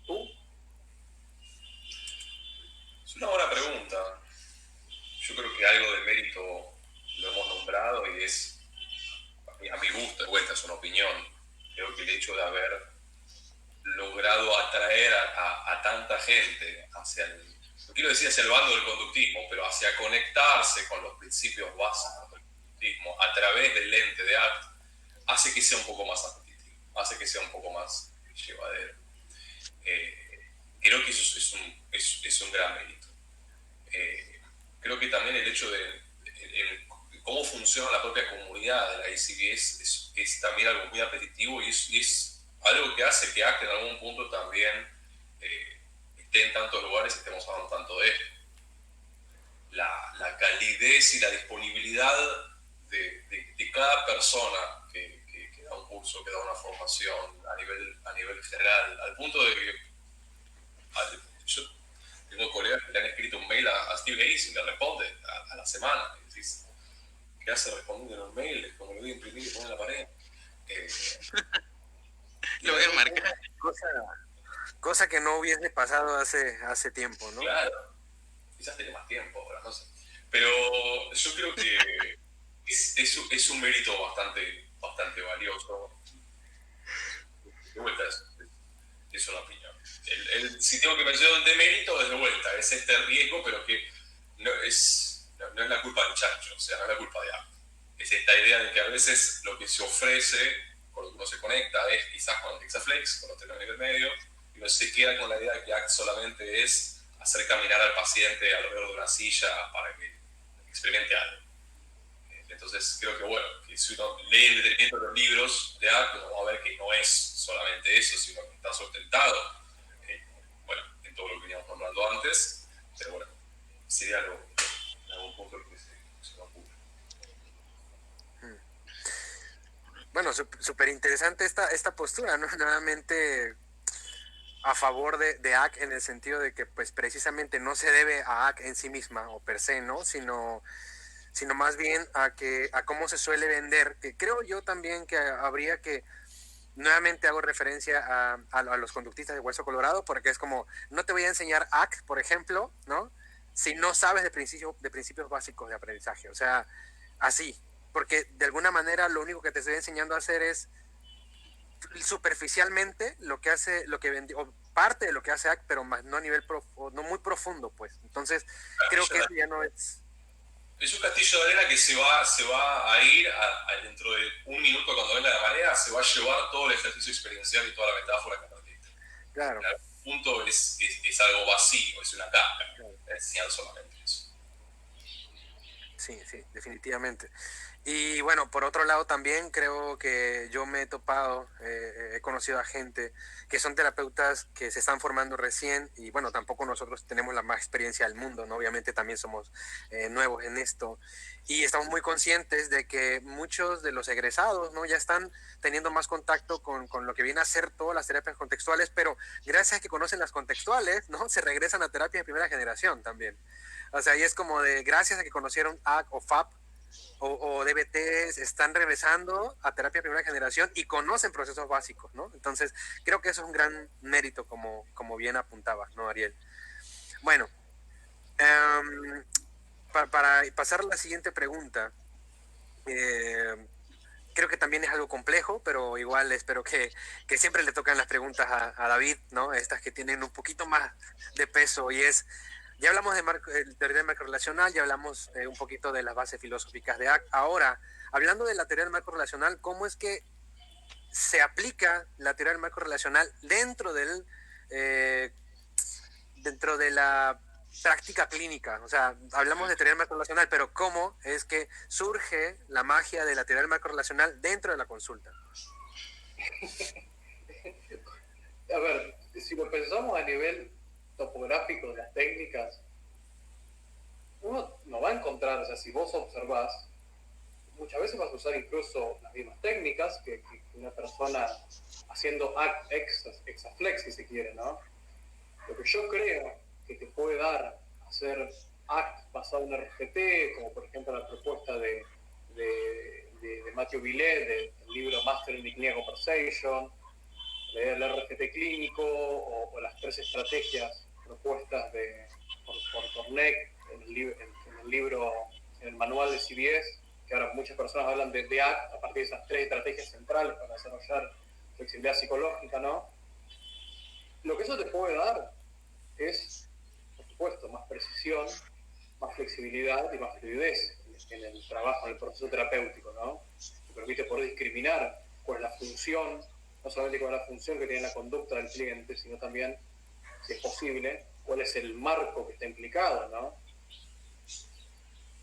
tú? Es una buena pregunta. Yo creo que algo de mérito lo hemos nombrado y es, a mi gusto, de vuelta, es una opinión. Creo que el hecho de haber logrado atraer a tanta gente no quiero decir hacia el bando del conductismo, pero hacia conectarse con los principios básicos del conductismo a través del lente de ACT, hace que sea un poco más apetitivo, hace que sea un poco más llevadero. Creo que eso es un gran mérito. Creo que también el hecho de cómo funciona la propia comunidad de la ACB es también algo muy apetitivo y es algo que hace que ACT en algún punto también esté en tantos lugares y estemos hablando tanto de él. La calidez y la disponibilidad de cada persona que da un curso, que da una formación a nivel general, al punto de que yo tengo colegas que le han escrito un mail a Steve Hayes y le responde a la semana. Y decís, ¿qué hace respondiendo en un mail? Es como lo voy a imprimir y poner en la pared. Lo voy a marcar. Cosa que no hubiese pasado hace tiempo, ¿no? Claro. Quizás tiene más tiempo ahora, no sé. Pero yo creo que es un mérito bastante valioso. De vuelta, es una opinión. Si tengo que mencionar un demérito, es de vuelta, es este riesgo, pero que no es la culpa del chancho, o sea, no es la culpa de ACT. Es esta idea de que a veces lo que se ofrece, con lo que uno se conecta, es quizás con el Hexaflex, con los términos nivel medio, y uno se queda con la idea de que ACT solamente es hacer caminar al paciente alrededor de una silla para que experimente algo. Entonces creo que, bueno, que si uno lee el detenimiento de los libros de ACT, uno va a ver que no es solamente eso, sino que está sustentado, bueno, en todo lo que veníamos nombrando antes, pero bueno, sería algo en algún punto que se me ocurre. Bueno, súper interesante esta postura, ¿no? Nuevamente a favor de ACT en el sentido de que pues precisamente no se debe a ACT en sí misma o per se, ¿no? Sino más bien a cómo se suele vender, que creo yo también que habría que nuevamente hago referencia a los conductistas de Hueso Colorado, porque es como, no te voy a enseñar ACT, por ejemplo, ¿no? Si no sabes de principios básicos de aprendizaje. O sea, así. Porque de alguna manera lo único que te estoy enseñando a hacer es superficialmente lo que hace, o parte de lo que hace ACT, pero más no a nivel no muy profundo, pues. Entonces, creo que eso ya no es... Es un castillo de arena que se va a ir dentro de un minuto cuando venga la marea, se va a llevar todo el ejercicio experiencial y toda la metáfora que aprendiste. Claro. En algún punto es algo vacío, es una cáscara, claro. Enseñar solamente eso. Sí, definitivamente. Y bueno, por otro lado también creo que yo me he topado, he conocido a gente que son terapeutas que se están formando recién y bueno, tampoco nosotros tenemos la más experiencia del mundo, ¿no? Obviamente también somos nuevos en esto y estamos muy conscientes de que muchos de los egresados, ¿no? Ya están teniendo más contacto con lo que viene a ser todas las terapias contextuales, pero gracias a que conocen las contextuales, ¿no? Se regresan a terapia de primera generación también. O sea, y es como de gracias a que conocieron ACT o FAP, o DBTs, están regresando a terapia de primera generación y conocen procesos básicos, ¿no? Entonces, creo que eso es un gran mérito, como bien apuntaba, ¿no, Ariel? Bueno, para pasar a la siguiente pregunta, creo que también es algo complejo, pero igual espero que siempre le tocan las preguntas a David, ¿no? Estas que tienen un poquito más de peso y es... Ya hablamos de teoría del marco relacional, ya hablamos un poquito de las bases filosóficas de ACT. Ahora, hablando de la teoría del marco relacional, ¿cómo es que se aplica la teoría del marco relacional dentro de la práctica clínica? O sea, hablamos de teoría del marco relacional, pero ¿cómo es que surge la magia de la teoría del marco relacional dentro de la consulta? A ver, si lo pensamos a nivel topográfico de las técnicas, uno no va a encontrar, o sea, si vos observás, muchas veces vas a usar incluso las mismas técnicas que una persona haciendo ACT exaflex, si se quiere, ¿no? Lo que yo creo que te puede dar hacer ACT basado en RGT, como por ejemplo la propuesta de Mathieu Villet, del libro Mastering the Clinical Conversation, leer el RGT clínico o las 3 estrategias propuestas por Tornek en el manual de CBS, que ahora muchas personas hablan de ACT a partir de esas 3 estrategias centrales para desarrollar flexibilidad psicológica, ¿no? Lo que eso te puede dar es, por supuesto, más precisión, más flexibilidad y más fluidez en el trabajo, en el proceso terapéutico, ¿no? Te permite poder discriminar cuál es la función, no solamente cuál es la función que tiene la conducta del cliente, sino también, si es posible, cuál es el marco que está implicado, ¿no?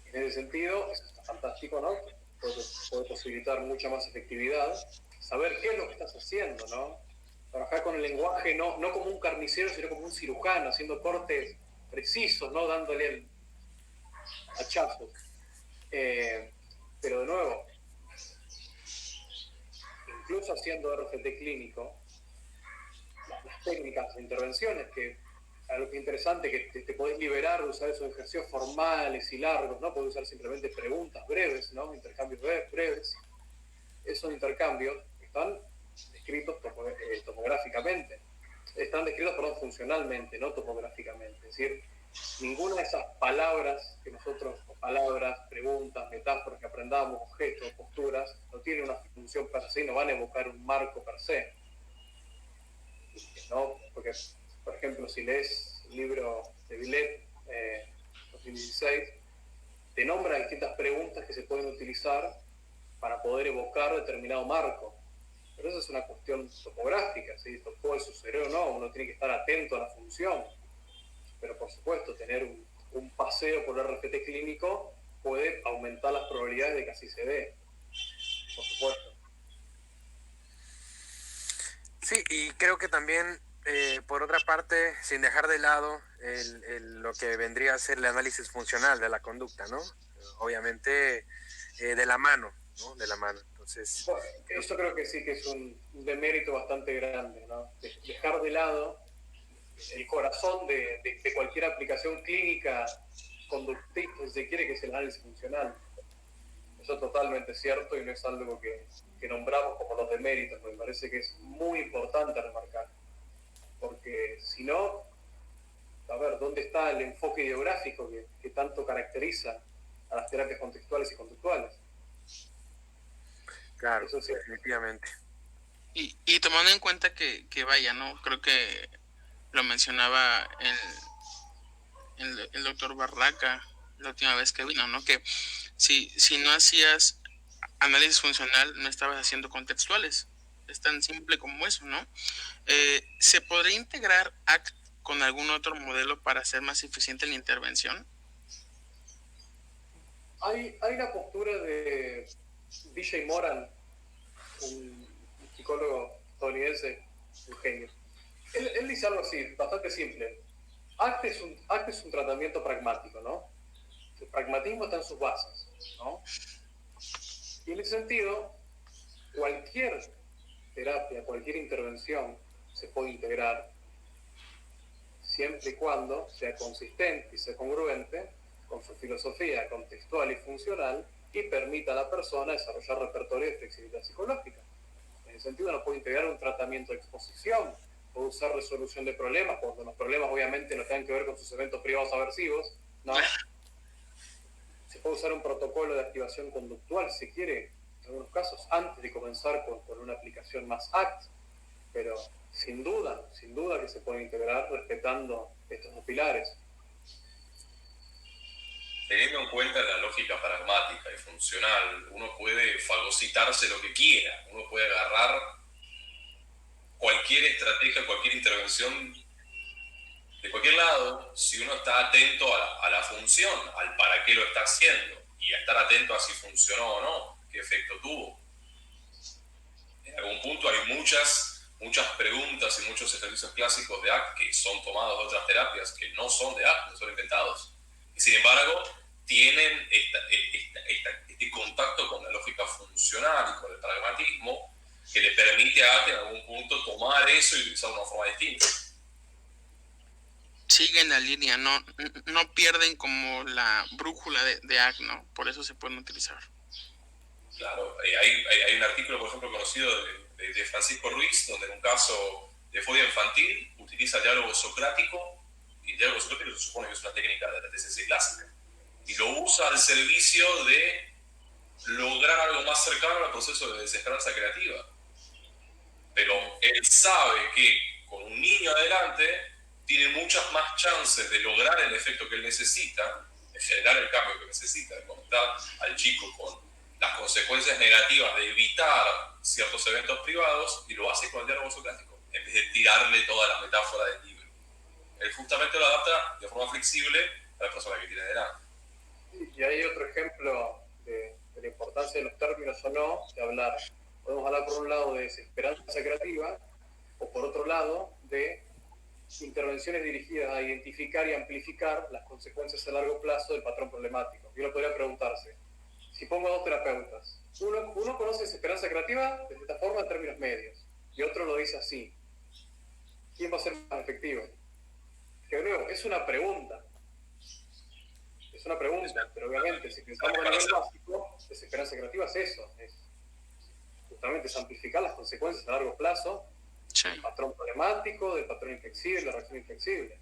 En ese sentido, eso está fantástico, ¿no? Puede posibilitar mucha más efectividad, saber qué es lo que estás haciendo, ¿no? Trabajar con el lenguaje no como un carnicero, sino como un cirujano, haciendo cortes precisos, ¿no? Dándole hachazos. Pero de nuevo, incluso haciendo RCT clínico, las técnicas de intervenciones, que algo que es interesante, que te podés liberar de usar esos ejercicios formales y largos, ¿no? Podés usar simplemente preguntas breves, ¿no? Intercambios breves. Esos intercambios están descritos topográficamente. Están descritos, funcionalmente, no topográficamente. Es decir, ninguna de esas palabras que nosotros, palabras, preguntas, metáforas que aprendamos, objetos, posturas, no tienen una función per se, no van a evocar un marco per se. ¿No? Porque, por ejemplo, si lees el libro de Villet, 2016, te nombra distintas preguntas que se pueden utilizar para poder evocar determinado marco. Pero eso es una cuestión topográfica, si esto puede suceder o no, uno tiene que estar atento a la función. Pero por supuesto, tener un paseo por el RFT clínico puede aumentar las probabilidades de que así se dé. Por supuesto. Sí, y creo que también, por otra parte, sin dejar de lado lo que vendría a ser el análisis funcional de la conducta, ¿no? Obviamente, de la mano, ¿no? De la mano. Entonces, bueno, eso creo que sí que es un demérito bastante grande, ¿no? Dejar de lado el corazón de cualquier aplicación clínica conductista, si se quiere, que es el análisis funcional. Eso es totalmente cierto y no es algo que nombramos como los deméritos, me parece que es muy importante remarcar, porque si no, a ver, ¿dónde está el enfoque ideográfico que tanto caracteriza a las terapias contextuales y conductuales? Claro, Eso sí. definitivamente. Y tomando en cuenta que vaya, ¿no? Creo que lo mencionaba el doctor Barraca la última vez que vino, ¿no? Que si no hacías análisis funcional, no estabas haciendo contextuales. Es tan simple como eso, ¿no? ¿Se podría integrar ACT con algún otro modelo para hacer más eficiente la intervención? Hay una postura de DJ Moran, un psicólogo estadounidense, un genio. Él dice algo así, bastante simple. ACT es un tratamiento pragmático, ¿no? El pragmatismo está en sus bases, ¿no? Y en ese sentido, cualquier terapia, cualquier intervención se puede integrar siempre y cuando sea consistente y sea congruente con su filosofía contextual y funcional y permita a la persona desarrollar repertorio de flexibilidad psicológica. En ese sentido, no puede integrar un tratamiento de exposición, puede usar resolución de problemas, cuando los problemas obviamente no tengan que ver con sus eventos privados aversivos, ¿no? Se puede usar un protocolo de activación conductual, si quiere, en algunos casos, antes de comenzar con una aplicación más ACT, pero sin duda que se puede integrar respetando estos dos pilares. Teniendo en cuenta la lógica pragmática y funcional, uno puede fagocitarse lo que quiera, uno puede agarrar cualquier estrategia, cualquier intervención de cualquier lado, si uno está atento a la función, al para qué lo está haciendo, y a estar atento a si funcionó o no, qué efecto tuvo. En algún punto hay muchas preguntas y muchos ejercicios clásicos de ACT que son tomados de otras terapias que no son de ACT, no son inventados. Y sin embargo, tienen este contacto con la lógica funcional y con el pragmatismo que le permite a ACT en algún punto tomar eso y utilizarlo de una forma distinta. Siguen la línea, no pierden como la brújula de ACT, ¿no? Por eso se pueden utilizar. Claro, hay un artículo, por ejemplo, conocido de Francisco Ruiz, donde en un caso de fobia infantil utiliza diálogo socrático, y el diálogo socrático se supone que es una técnica de la TCC clásica, y lo usa al servicio de lograr algo más cercano al proceso de desesperanza creativa. Pero él sabe que con un niño adelante tiene muchas más chances de lograr el efecto que él necesita, de generar el cambio que necesita, de conectar al chico con las consecuencias negativas de evitar ciertos eventos privados, y lo hace con el diálogo socrático, en vez de tirarle toda la metáfora del libro. Él justamente lo adapta de forma flexible a la persona que tiene delante. Y hay otro ejemplo de la importancia de los términos o no, de hablar. Podemos hablar por un lado de desesperanza creativa, o por otro lado de intervenciones dirigidas a identificar y amplificar las consecuencias a largo plazo del patrón problemático. Y uno podría preguntarse, si pongo a dos terapeutas, uno conoce desesperanza creativa de esta forma en términos medios, y otro lo dice así, ¿quién va a ser más efectivo? Que luego, es una pregunta, pero obviamente si pensamos a nivel básico, desesperanza creativa es eso, justamente es amplificar las consecuencias a largo plazo, Sí. del patrón problemático, del patrón inflexible, la reacción inflexible.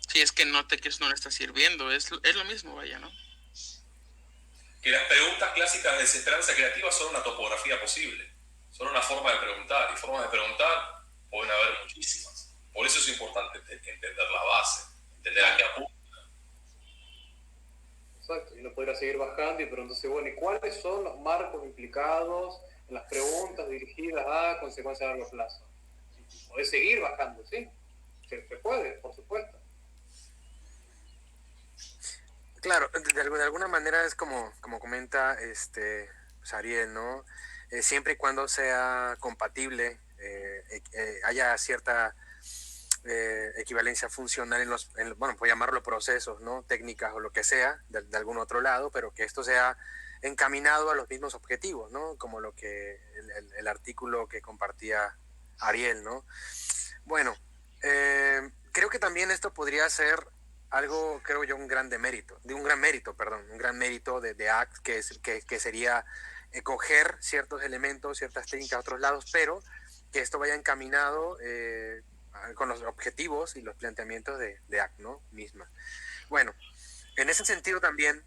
Si es que note que eso no le está sirviendo, es lo mismo, vaya, ¿no? Que las preguntas clásicas de desesperanza creativa son una topografía posible, son una forma de preguntar, y formas de preguntar pueden haber muchísimas. Por eso es importante entender la base, entender a qué apunta. Exacto, y uno podría seguir bajando y preguntarse, bueno, ¿y cuáles son los marcos implicados en las preguntas dirigidas a consecuencias a largo plazo? Y podés seguir bajando, ¿sí? Se puede, por supuesto. Claro, de alguna manera es como comenta pues Ariel, ¿no? Siempre y cuando sea compatible, haya cierta equivalencia funcional bueno, puedo llamarlo procesos, ¿no? Técnicas o lo que sea, de algún otro lado, pero que esto sea encaminado a los mismos objetivos, ¿no? Como lo que el artículo que compartía Ariel, ¿no? Bueno, creo que también esto podría ser algo, creo yo, un gran mérito de ACT, que sería coger ciertos elementos, ciertas técnicas a otros lados, pero que esto vaya encaminado con los objetivos y los planteamientos de ACT, ¿no? Misma. Bueno, en ese sentido también,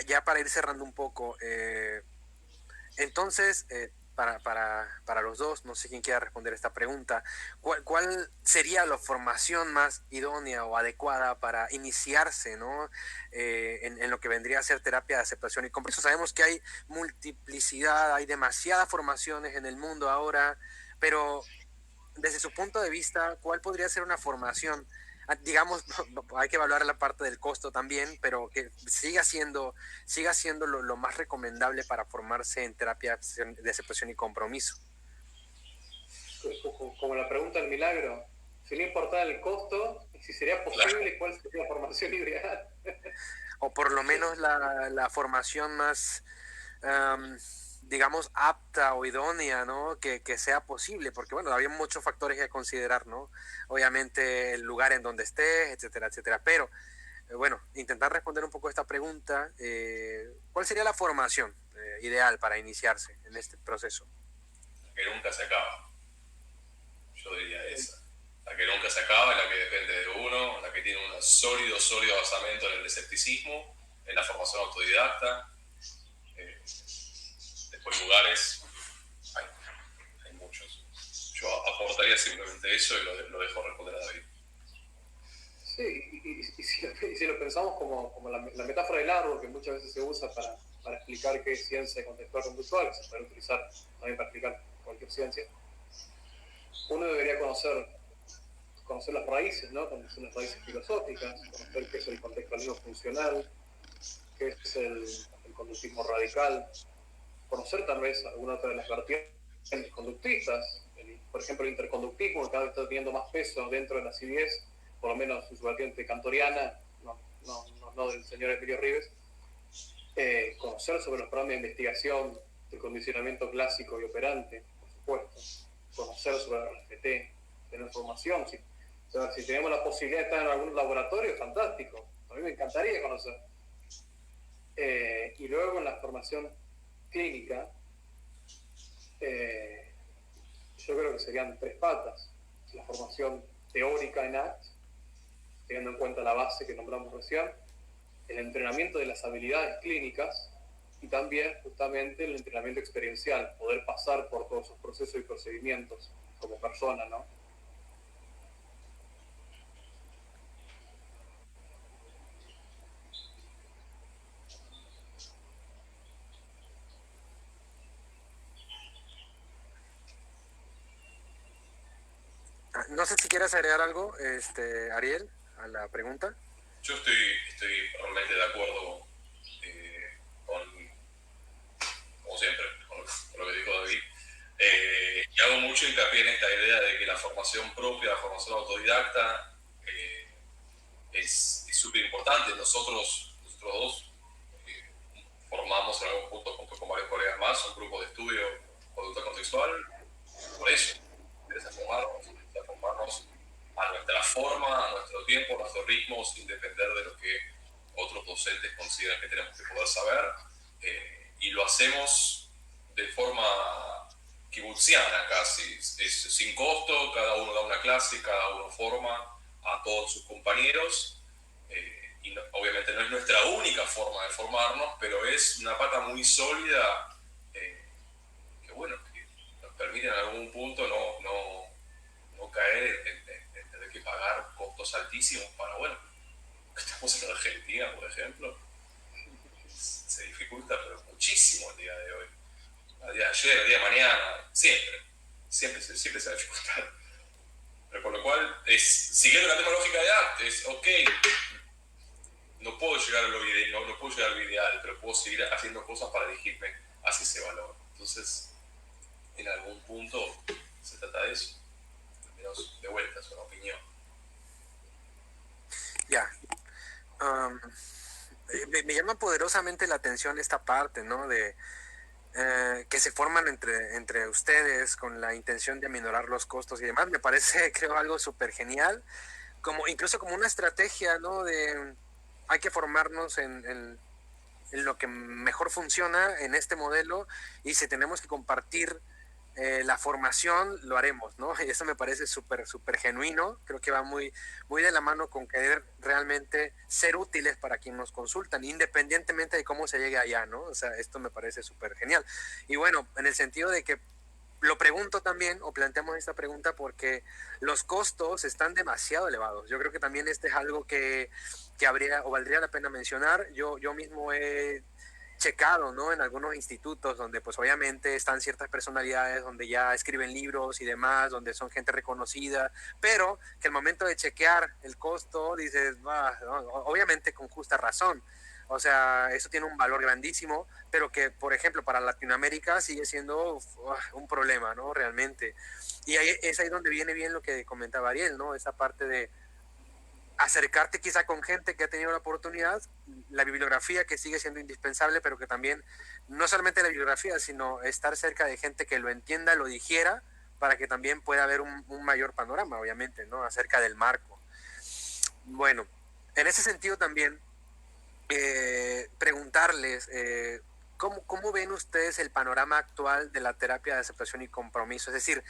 ya para ir cerrando un poco, entonces, para los dos, no sé quién quiera responder esta pregunta, ¿cuál sería la formación más idónea o adecuada para iniciarse, ¿no? En lo que vendría a ser terapia de aceptación y compromiso? Sabemos que hay multiplicidad, hay demasiadas formaciones en el mundo ahora, pero desde su punto de vista, ¿cuál podría ser una formación? Digamos, hay que evaluar la parte del costo también, pero que siga siendo lo más recomendable para formarse en terapia de aceptación y compromiso. Como la pregunta del milagro, sin importar el costo, si sería posible, ¿cuál sería la formación ideal? O por lo menos la formación más, digamos, apta o idónea, ¿no? Que sea posible, porque bueno, había muchos factores que considerar, ¿no? Obviamente el lugar en donde estés, etcétera, etcétera. Pero bueno, intentar responder un poco esta pregunta, ¿cuál sería la formación ideal para iniciarse en este proceso? Que nunca se acaba. Yo diría esa. La que nunca se acaba, la que depende de uno, la que tiene un sólido basamento en el escepticismo, en la formación autodidacta. Después lugares, hay muchos. Yo aportaría simplemente eso y lo dejo responder a David. Sí, y si lo pensamos como la metáfora del árbol, que muchas veces se usa para explicar qué es ciencia contextual conductual, que se puede utilizar también para explicar cualquier ciencia, uno debería conocer las raíces, ¿no? Conocer las raíces filosóficas, conocer qué es el contextualismo funcional, qué es el conductismo radical, conocer tal vez alguna otra de las vertientes conductistas, por ejemplo el interconductismo, que cada vez está teniendo más peso dentro de la CBS, por lo menos en su vertiente kantoriana, no del señor Emilio Rives, conocer sobre los programas de investigación del condicionamiento clásico y operante, por supuesto, conocer sobre el RFT, tener formación, si tenemos la posibilidad de estar en algún laboratorio, fantástico, a mí me encantaría conocer. Y luego en la formación clínica, yo creo que serían 3 patas. La formación teórica en ACT, teniendo en cuenta la base que nombramos recién, el entrenamiento de las habilidades clínicas y también justamente el entrenamiento experiencial, poder pasar por todos esos procesos y procedimientos como persona, ¿no? No sé si quieres agregar algo, Ariel, a la pregunta. Yo estoy realmente de acuerdo como siempre, con lo que dijo David. Y hago mucho hincapié en esta idea de que la formación propia, la formación autodidacta, es súper importante. Nosotros dos formamos en algún punto con varios colegas más un grupo de estudio conducta contextual. Por eso, interesa formarnos a nuestra forma, a nuestro tiempo, a nuestro ritmo, sin depender de lo que otros docentes consideran que tenemos que poder saber. Y lo hacemos de forma kibutziana casi, es sin costo, cada uno da una clase, cada uno forma a todos sus compañeros. Y no, obviamente no es nuestra única forma de formarnos, pero es una pata muy sólida que bueno, que nos permite en algún punto no caer en tener que pagar costos altísimos para, bueno, estamos en Argentina, por ejemplo, se dificulta pero muchísimo el día de hoy. El día de ayer, el día de mañana, siempre se va a dificultar. Pero con lo cual, siguiendo la misma lógica de antes, ok, no puedo llegar a lo ideal, no puedo llegar a lo ideal, pero puedo seguir haciendo cosas para dirigirme hacia ese valor. Entonces, en algún punto se trata de eso. Al menos de vuelta, es una opinión. Ya. Me llama poderosamente la atención esta parte, ¿no? De que se forman entre ustedes con la intención de aminorar los costos y demás. Me parece, creo, algo súper genial, como incluso como una estrategia, ¿no? De hay que formarnos en lo que mejor funciona en este modelo y si tenemos que compartir la formación, lo haremos, ¿no? Y eso me parece súper, súper genuino. Creo que va muy, muy de la mano con querer realmente ser útiles para quien nos consultan, independientemente de cómo se llegue allá, ¿no? O sea, esto me parece súper genial. Y bueno, en el sentido de que lo pregunto también, o planteamos esta pregunta porque los costos están demasiado elevados. Yo creo que también este es algo que habría o valdría la pena mencionar. Yo mismo he checado, ¿no? En algunos institutos donde pues obviamente están ciertas personalidades, donde ya escriben libros y demás, donde son gente reconocida, pero que al momento de chequear el costo dices, bah, no, obviamente con justa razón. O sea, eso tiene un valor grandísimo, pero que, por ejemplo, para Latinoamérica sigue siendo un problema, ¿no? Realmente. Y ahí, es ahí donde viene bien lo que comentaba Ariel, ¿no? Esa parte de acercarte quizá con gente que ha tenido la oportunidad, la bibliografía que sigue siendo indispensable, pero que también, no solamente la bibliografía, sino estar cerca de gente que lo entienda, lo digiera, para que también pueda haber un mayor panorama, obviamente, ¿no? Acerca del marco. Bueno, en ese sentido también, preguntarles, ¿cómo ven ustedes el panorama actual de la terapia de aceptación y compromiso? Es decir,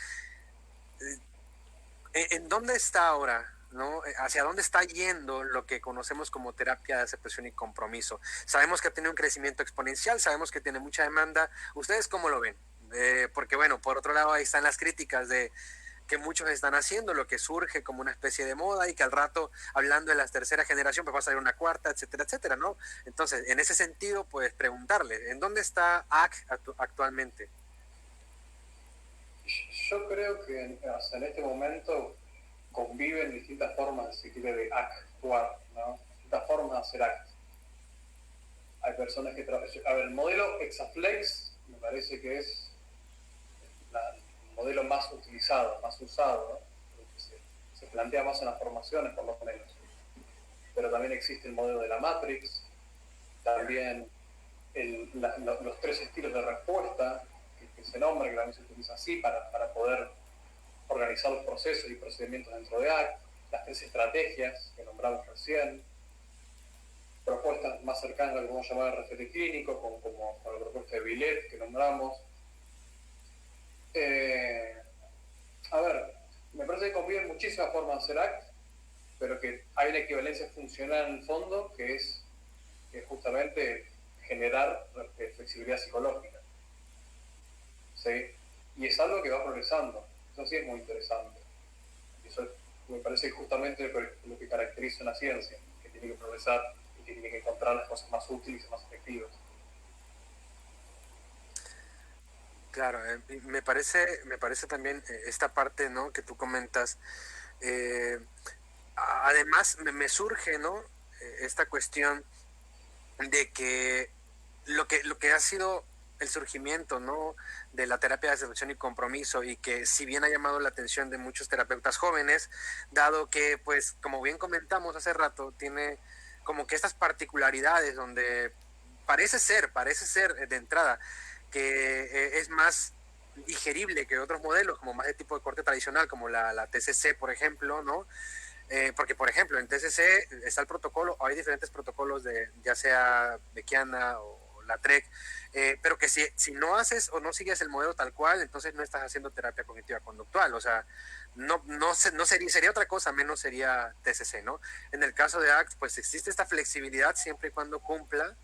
¿en dónde está ahora? ¿No? ¿Hacia dónde está yendo lo que conocemos como terapia de aceptación y compromiso? Sabemos que ha tenido un crecimiento exponencial, sabemos que tiene mucha demanda. ¿Ustedes cómo lo ven? Porque bueno, por otro lado ahí están las críticas de que muchos están haciendo, lo que surge como una especie de moda y que al rato, hablando de la tercera generación, pues va a salir una cuarta, etcétera, etcétera, ¿no? Entonces, en ese sentido, pues preguntarle, ¿en dónde está AC actualmente? Yo creo que o sea, en este momento conviven distintas formas, si quiere, de actuar, ¿no? Distintas formas de hacer ACT. Hay personas que trabajan. A ver, el modelo Exaflex me parece que es el modelo más utilizado, más usado, ¿no? Se plantea más en las formaciones, por lo menos. Pero también existe el modelo de la Matrix, también los 3 estilos de respuesta que se nombran, que también se utiliza así para poder organizar los procesos y procedimientos dentro de ACT, las 3 estrategias que nombramos recién, propuestas más cercanas a lo que vamos a llamar el RFT clínico, como la propuesta de Billet que nombramos. A ver, me parece que conviven muchísimas formas de hacer ACT, pero que hay una equivalencia funcional en el fondo que es justamente generar flexibilidad psicológica. ¿Sí? Y es algo que va progresando. Eso sí es muy interesante. Eso me parece justamente lo que caracteriza una ciencia, que tiene que progresar y que tiene que encontrar las cosas más útiles y más efectivas. Claro, me parece también esta parte, ¿no? Que tú comentas. Eh, Además, me surge, ¿no? Esta cuestión de que lo que ha sido el surgimiento, ¿no? De la terapia de aceptación y compromiso y que si bien ha llamado la atención de muchos terapeutas jóvenes, dado que, pues, como bien comentamos hace rato, tiene como que estas particularidades donde parece ser de entrada que es más digerible que otros modelos, como más de tipo de corte tradicional, como la TCC, por ejemplo, ¿no? Porque, por ejemplo, en TCC está el protocolo, hay diferentes protocolos de ya sea Beckiana o la TREC, pero que si no haces o no sigues el modelo tal cual, entonces no estás haciendo terapia cognitiva conductual, o sea, no sería otra cosa, menos sería TCC, ¿no? En el caso de ACT, pues existe esta flexibilidad siempre y cuando cumpla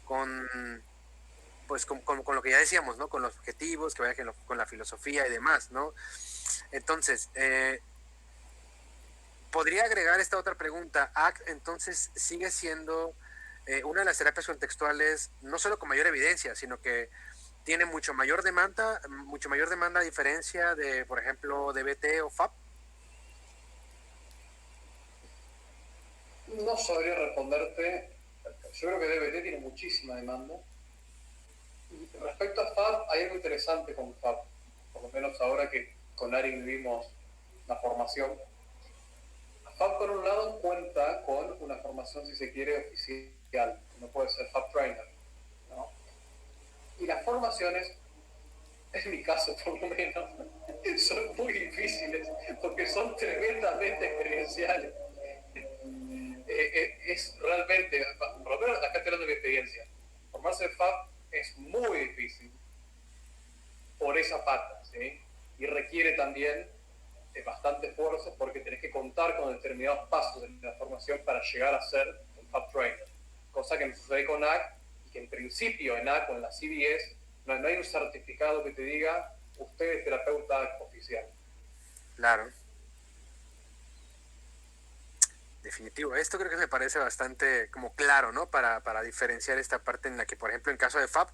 con, pues, con lo que ya decíamos, ¿no? Con los objetivos, que vaya con la filosofía y demás, ¿no? Entonces, podría agregar esta otra pregunta. ACT entonces sigue siendo una de las terapias contextuales no solo con mayor evidencia, sino que tiene mucho mayor demanda a diferencia de, por ejemplo, DBT o FAP. No sabría responderte. Yo creo que DBT tiene muchísima demanda. Respecto a FAB, hay algo interesante con FAB, por lo menos ahora que con Ari vivimos la formación. FAB, por un lado, cuenta con una formación, si se quiere, oficial, no puede ser FAB Trainer, ¿no? Y las formaciones, en mi caso por lo menos, son muy difíciles porque son tremendamente experienciales. es realmente, por lo menos acá estoy hablando de mi experiencia, formarse FAB es muy difícil por esa pata, ¿sí? Y requiere también bastante esfuerzo porque tenés que contar con determinados pasos de la formación para llegar a ser un FAB trainer, cosa que no sucede con NAC y que en principio en NAC o en la CBS no hay un certificado que te diga usted es terapeuta oficial. Claro. Definitivo. Esto creo que me parece bastante como claro, ¿no? Para diferenciar esta parte en la que, por ejemplo, en caso de FAB,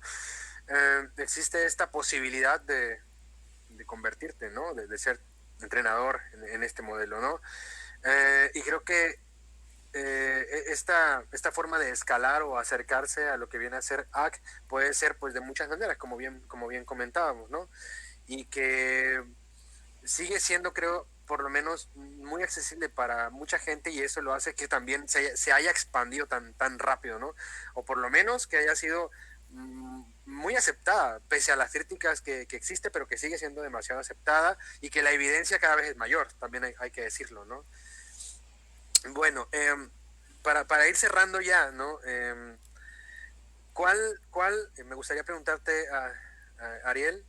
existe esta posibilidad de convertirte, ¿no? De ser entrenador en este modelo, ¿no? Y creo que esta forma de escalar o acercarse a lo que viene a ser AC puede ser pues de muchas maneras, como bien comentábamos, ¿no? Y que sigue siendo, creo, por lo menos muy accesible para mucha gente y eso lo hace que también se haya expandido tan rápido, ¿no? O por lo menos que haya sido muy aceptada, pese a las críticas que existe, pero que sigue siendo demasiado aceptada y que la evidencia cada vez es mayor, también hay que decirlo, ¿no? Bueno, para ir cerrando ya, ¿no? Me gustaría preguntarte a Ariel,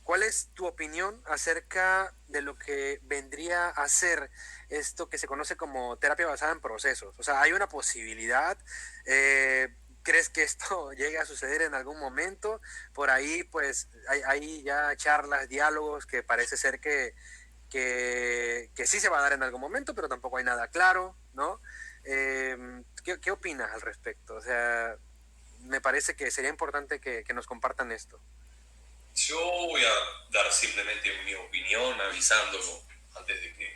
¿cuál es tu opinión acerca de lo que vendría a ser esto que se conoce como terapia basada en procesos? O sea, ¿hay una posibilidad? ¿Crees que esto llegue a suceder en algún momento? Por ahí, pues, hay ya charlas, diálogos que parece ser que sí se va a dar en algún momento, pero tampoco hay nada claro, ¿no? ¿Qué opinas al respecto? O sea, me parece que sería importante que nos compartan esto. Yo voy a dar simplemente mi opinión, avisándolo antes de que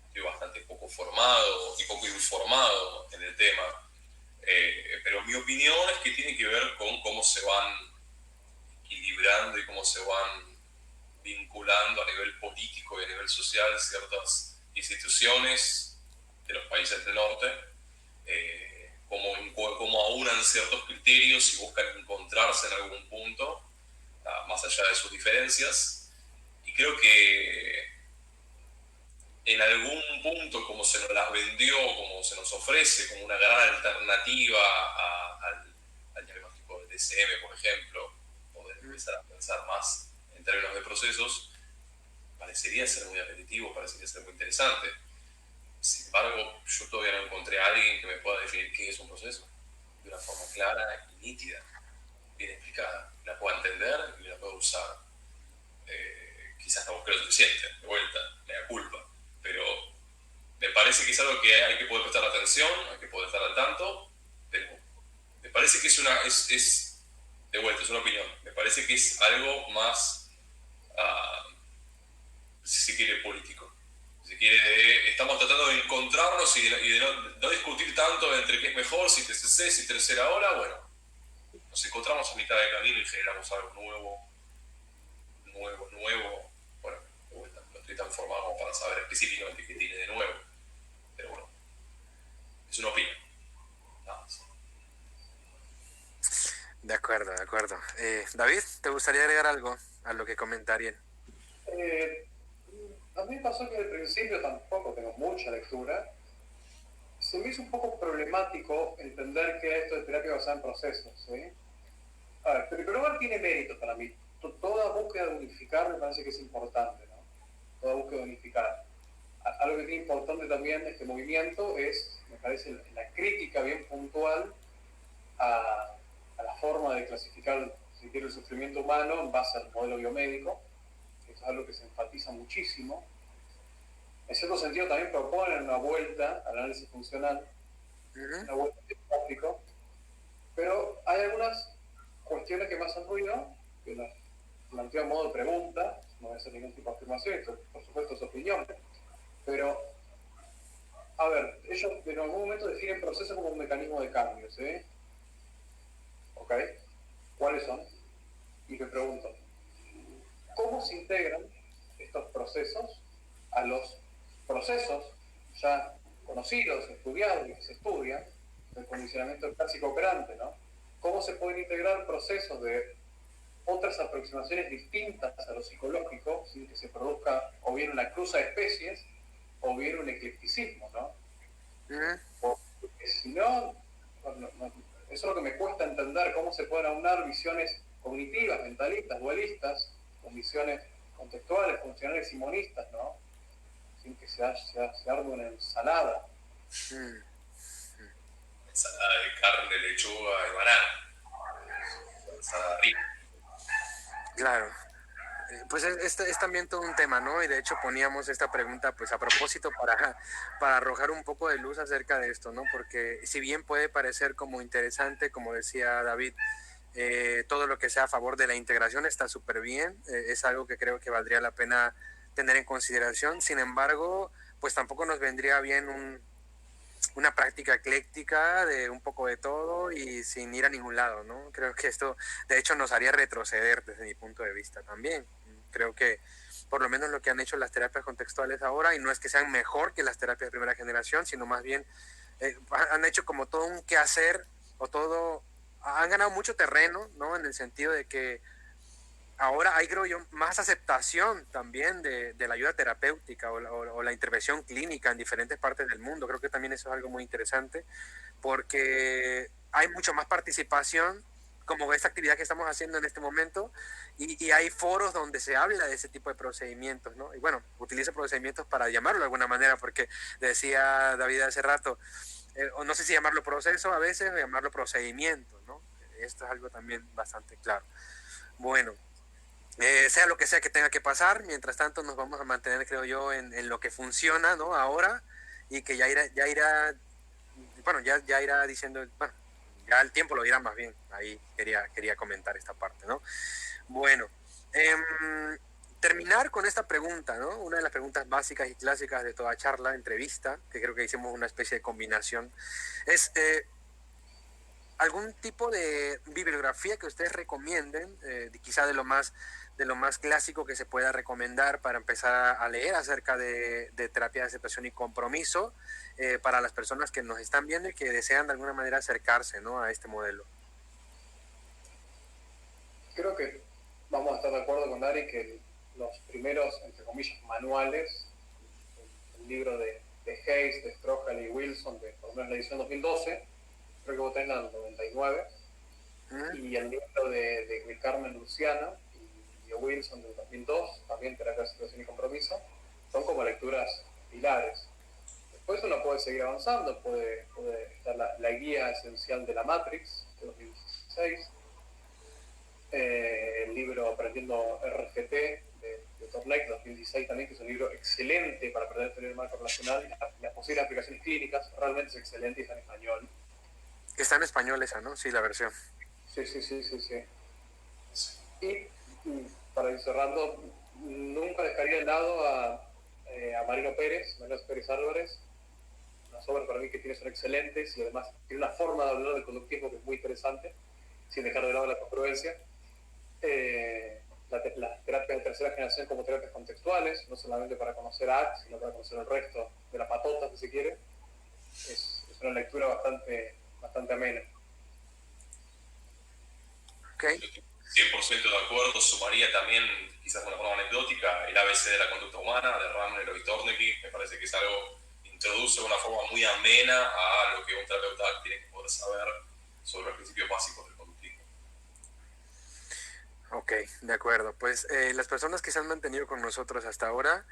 estoy bastante poco formado y poco informado en el tema. Pero mi opinión es que tiene que ver con cómo se van equilibrando y cómo se van vinculando a nivel político y a nivel social ciertas instituciones de los países del norte, cómo aunan ciertos criterios y buscan encontrarse en algún punto, más allá de sus diferencias. Y creo que en algún punto, como se nos las vendió, como se nos ofrece como una gran alternativa al diagnóstico del DSM, por ejemplo, poder empezar a pensar más en términos de procesos, parecería ser muy apetitivo, parecería ser muy interesante. Sin embargo, yo todavía no encontré a alguien que me pueda definir qué es un proceso de una forma clara y nítida, bien explicada, la pueda entender y la pueda usar. Quizás no busqué lo suficiente, de vuelta, me da culpa, pero me parece que es algo que hay que poder prestar atención, hay que poder estar al tanto, pero me parece que de vuelta, es una opinión, me parece que es algo más, si se quiere, político. Si se quiere, estamos tratando de encontrarnos y de no discutir tanto entre qué es mejor, si TCC, si tercera ola, bueno, nos encontramos a mitad de camino y generamos algo nuevo. Bueno, de vuelta, no estoy tan formado como para saber específicamente qué tiene de nuevo, pero bueno, es una opinión, nada más. De acuerdo. David, ¿te gustaría agregar algo a lo que comenta Ariel? A mí me pasó que al principio tampoco tengo mucha lectura. Se me hizo un poco problemático entender que esto de terapia basada en procesos, ¿sí? A ver, en primer lugar tiene mérito para mí. Toda búsqueda de unificar me parece que es importante, ¿no? Toda búsqueda de unificar. Algo que tiene importante también de este movimiento es, me parece, la crítica bien puntual a la forma de clasificar, si quiere, el sufrimiento humano en base al modelo biomédico. Eso es algo que se enfatiza muchísimo. En cierto sentido también proponen una vuelta al análisis funcional, una vuelta al diagnóstico, pero hay algunas cuestiones que me hacen ruido, que las planteo a modo de pregunta, no voy a hacer ningún tipo de afirmación, esto por supuesto es opinión, pero, a ver, ellos en algún momento definen procesos como un mecanismo de cambio, ¿sí? ¿Ok? ¿Cuáles son? Y me pregunto, ¿cómo se integran estos procesos a los procesos ya conocidos, estudiados y que se estudian del condicionamiento clásico operante, ¿no? ¿Cómo se pueden integrar procesos de otras aproximaciones distintas a lo psicológico sin que se produzca o bien una cruza de especies o bien un eclecticismo, ¿no? Si no, eso es lo que me cuesta entender, cómo se pueden aunar visiones cognitivas, mentalistas, dualistas, con visiones contextuales, funcionales y monistas, ¿no? Sin que se arme una ensalada. Ensalada de carne, lechuga y banana. Ensalada rica. Claro. Pues es también todo un tema, ¿no? Y de hecho poníamos esta pregunta pues a propósito para arrojar un poco de luz acerca de esto, ¿no? Porque si bien puede parecer como interesante, como decía David, todo lo que sea a favor de la integración está súper bien, es algo que creo que valdría la pena tener en consideración. Sin embargo, pues tampoco nos vendría bien una práctica ecléctica de un poco de todo y sin ir a ningún lado, ¿no? Creo que esto, de hecho, nos haría retroceder desde mi punto de vista también. Creo que por lo menos lo que han hecho las terapias contextuales ahora, y no es que sean mejor que las terapias de primera generación, sino más bien han hecho como todo un quehacer o todo, han ganado mucho terreno, ¿no? En el sentido de que ahora hay, creo yo, más aceptación también de la ayuda terapéutica o la intervención clínica en diferentes partes del mundo. Creo que también eso es algo muy interesante porque hay mucho más participación como esta actividad que estamos haciendo en este momento y hay foros donde se habla de ese tipo de procedimientos, ¿no? Y bueno, utilizo procedimientos para llamarlo de alguna manera porque decía David hace rato, o no sé si llamarlo proceso a veces o llamarlo procedimiento, ¿no? Esto es algo también bastante claro. Bueno, sea lo que sea que tenga que pasar, mientras tanto nos vamos a mantener, creo yo, en lo que funciona, ¿no? Ahora, y que ya irá diciendo, bueno, ya el tiempo lo dirá más bien, ahí quería comentar esta parte, ¿no? Bueno, terminar con esta pregunta, ¿no? Una de las preguntas básicas y clásicas de toda charla, entrevista, que creo que hicimos una especie de combinación, es algún tipo de bibliografía que ustedes recomienden, quizá de lo más clásico que se pueda recomendar para empezar a leer acerca de terapia de aceptación y compromiso para las personas que nos están viendo y que desean de alguna manera acercarse, ¿no? A este modelo. Creo que vamos a estar de acuerdo con Dari que los primeros, entre comillas, manuales, el libro de Hayes, de Strobel y Wilson, de por lo menos la edición 2012, creo que vos tenés la del 99, y el libro de Carmen Luciano y de Wilson del 2002, también Terapia de Aceptación y Compromiso, son como lecturas pilares. Después uno puede seguir avanzando, puede estar la guía esencial de la Matrix, de 2016, el libro Aprendiendo RGT de Tom Lake, de 2016 también, que es un libro excelente para aprender a tener el marco relacional y las posibles aplicaciones clínicas, realmente es excelente y está en español. Está en español esa, ¿no? Sí, la versión. Sí. Y para ir cerrando, nunca dejaría de lado a Marino Pérez Álvarez. Las obras para mí que tiene son excelentes y además tiene una forma de hablar del conductismo que es muy interesante, sin dejar de lado la congruencia. Las terapias de tercera generación como terapias contextuales, no solamente para conocer a ACT, sino para conocer el resto de la patota, si se quiere. Es una lectura bastante amena. Okay. 100% de acuerdo, sumaría también, quizás de una forma anecdótica, el ABC de la conducta humana, de Ramner y Torneke. Me parece que es algo que introduce de una forma muy amena a lo que un terapeuta tiene que poder saber sobre los principios básicos del conductismo. Ok, de acuerdo. Pues las personas que se han mantenido con nosotros hasta ahora,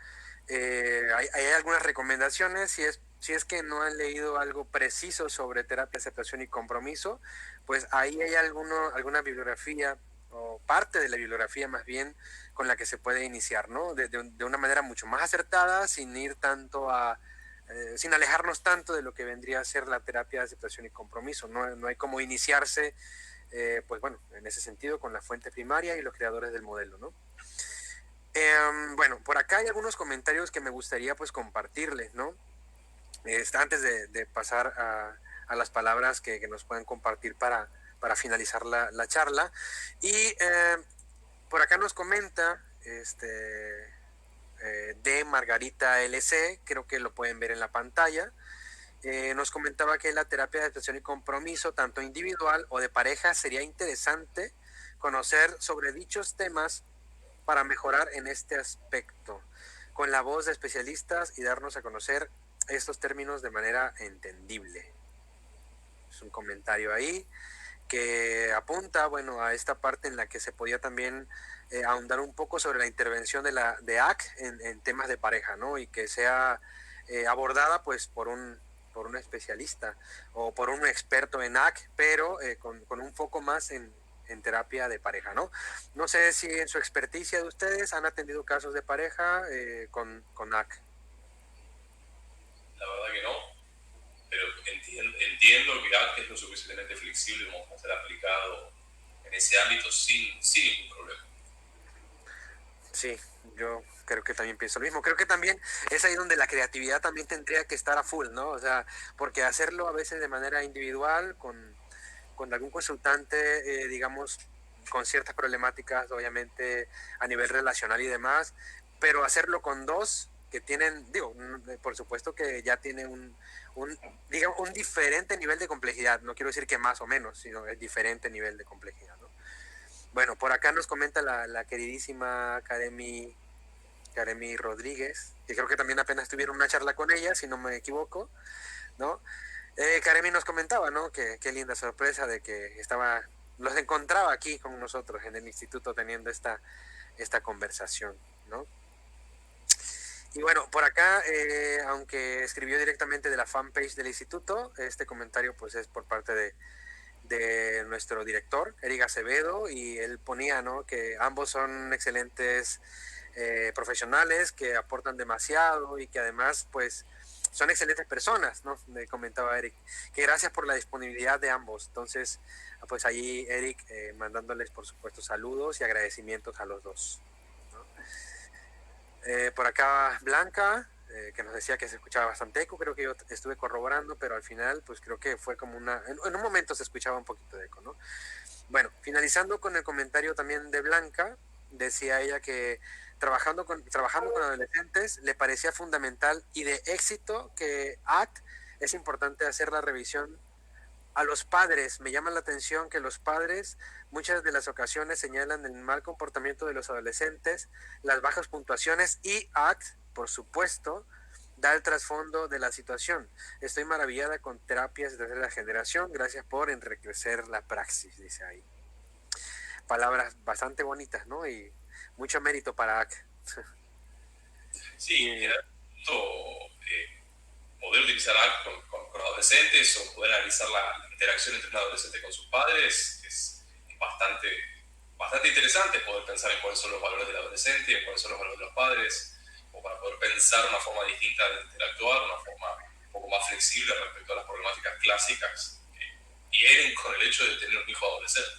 hay algunas recomendaciones. Si es que no han leído algo preciso sobre terapia, aceptación y compromiso, pues ahí hay alguna bibliografía o parte de la bibliografía más bien con la que se puede iniciar, ¿no? De una manera mucho más acertada, sin ir tanto sin alejarnos tanto de lo que vendría a ser la terapia de aceptación y compromiso. No hay como iniciarse, pues bueno, en ese sentido, con la fuente primaria y los creadores del modelo, ¿no? Bueno, por acá hay algunos comentarios que me gustaría pues compartirles, ¿no? Antes de pasar a las palabras que nos puedan compartir para finalizar la charla. Y por acá nos comenta de Margarita LC, creo que lo pueden ver en la pantalla. Nos comentaba que la terapia de aceptación y compromiso, tanto individual o de pareja, sería interesante conocer sobre dichos temas para mejorar en este aspecto, con la voz de especialistas y darnos a conocer estos términos de manera entendible. es un comentario ahí que apunta, bueno, a esta parte en la que se podía también ahondar un poco sobre la intervención de AC en temas de pareja, ¿no? Y que sea abordada pues por un especialista o por un experto en AC, pero con un foco más en terapia de pareja, ¿no? No sé si en su experticia de ustedes han atendido casos de pareja con AC. La verdad que no, pero entiendo que ACT es lo suficientemente flexible como para ser aplicado en ese ámbito sin ningún problema. Sí, yo creo que también pienso lo mismo. Creo que también es ahí donde la creatividad también tendría que estar a full, ¿no? O sea, porque hacerlo a veces de manera individual con algún consultante, digamos, con ciertas problemáticas, obviamente, a nivel relacional y demás, pero hacerlo con dos que tienen, digo, por supuesto que ya tiene digamos, un diferente nivel de complejidad. No quiero decir que más o menos, sino es diferente nivel de complejidad, ¿no? Bueno, por acá nos comenta la queridísima Karemi Rodríguez, que creo que también apenas tuvieron una charla con ella, si no me equivoco, ¿no? Karemi nos comentaba, ¿no? Que qué linda sorpresa de que los encontraba aquí con nosotros en el instituto teniendo esta conversación, ¿no? Y bueno, por acá, aunque escribió directamente de la fanpage del instituto, este comentario pues es por parte de nuestro director, Eric Acevedo, y él ponía, ¿no?, que ambos son excelentes profesionales, que aportan demasiado y que además, pues, son excelentes personas, ¿no? Me comentaba Eric, que gracias por la disponibilidad de ambos. Entonces, pues ahí Eric mandándoles, por supuesto, saludos y agradecimientos a los dos, ¿no? Por acá Blanca, que nos decía que se escuchaba bastante eco, creo que yo estuve corroborando, pero al final pues creo que fue como en un momento se escuchaba un poquito de eco, ¿no? Bueno, finalizando con el comentario también de Blanca, decía ella que trabajando con adolescentes le parecía fundamental y de éxito que es importante hacer la revisión a los padres. Me llama la atención que los padres muchas de las ocasiones señalan el mal comportamiento de los adolescentes, las bajas puntuaciones y por supuesto, da el trasfondo de la situación. Estoy maravillada con terapias de tercera generación. Gracias por enriquecer la praxis, dice ahí. Palabras bastante bonitas, ¿no? Y mucho mérito para AC. Sí, poder utilizar ACT con adolescentes o poder analizar la interacción entre un adolescente con sus padres es bastante interesante poder pensar en cuáles son los valores del adolescente, en cuáles son los valores de los padres, o para poder pensar una forma distinta de interactuar, una forma un poco más flexible respecto a las problemáticas clásicas que vienen con el hecho de tener un hijo adolescente.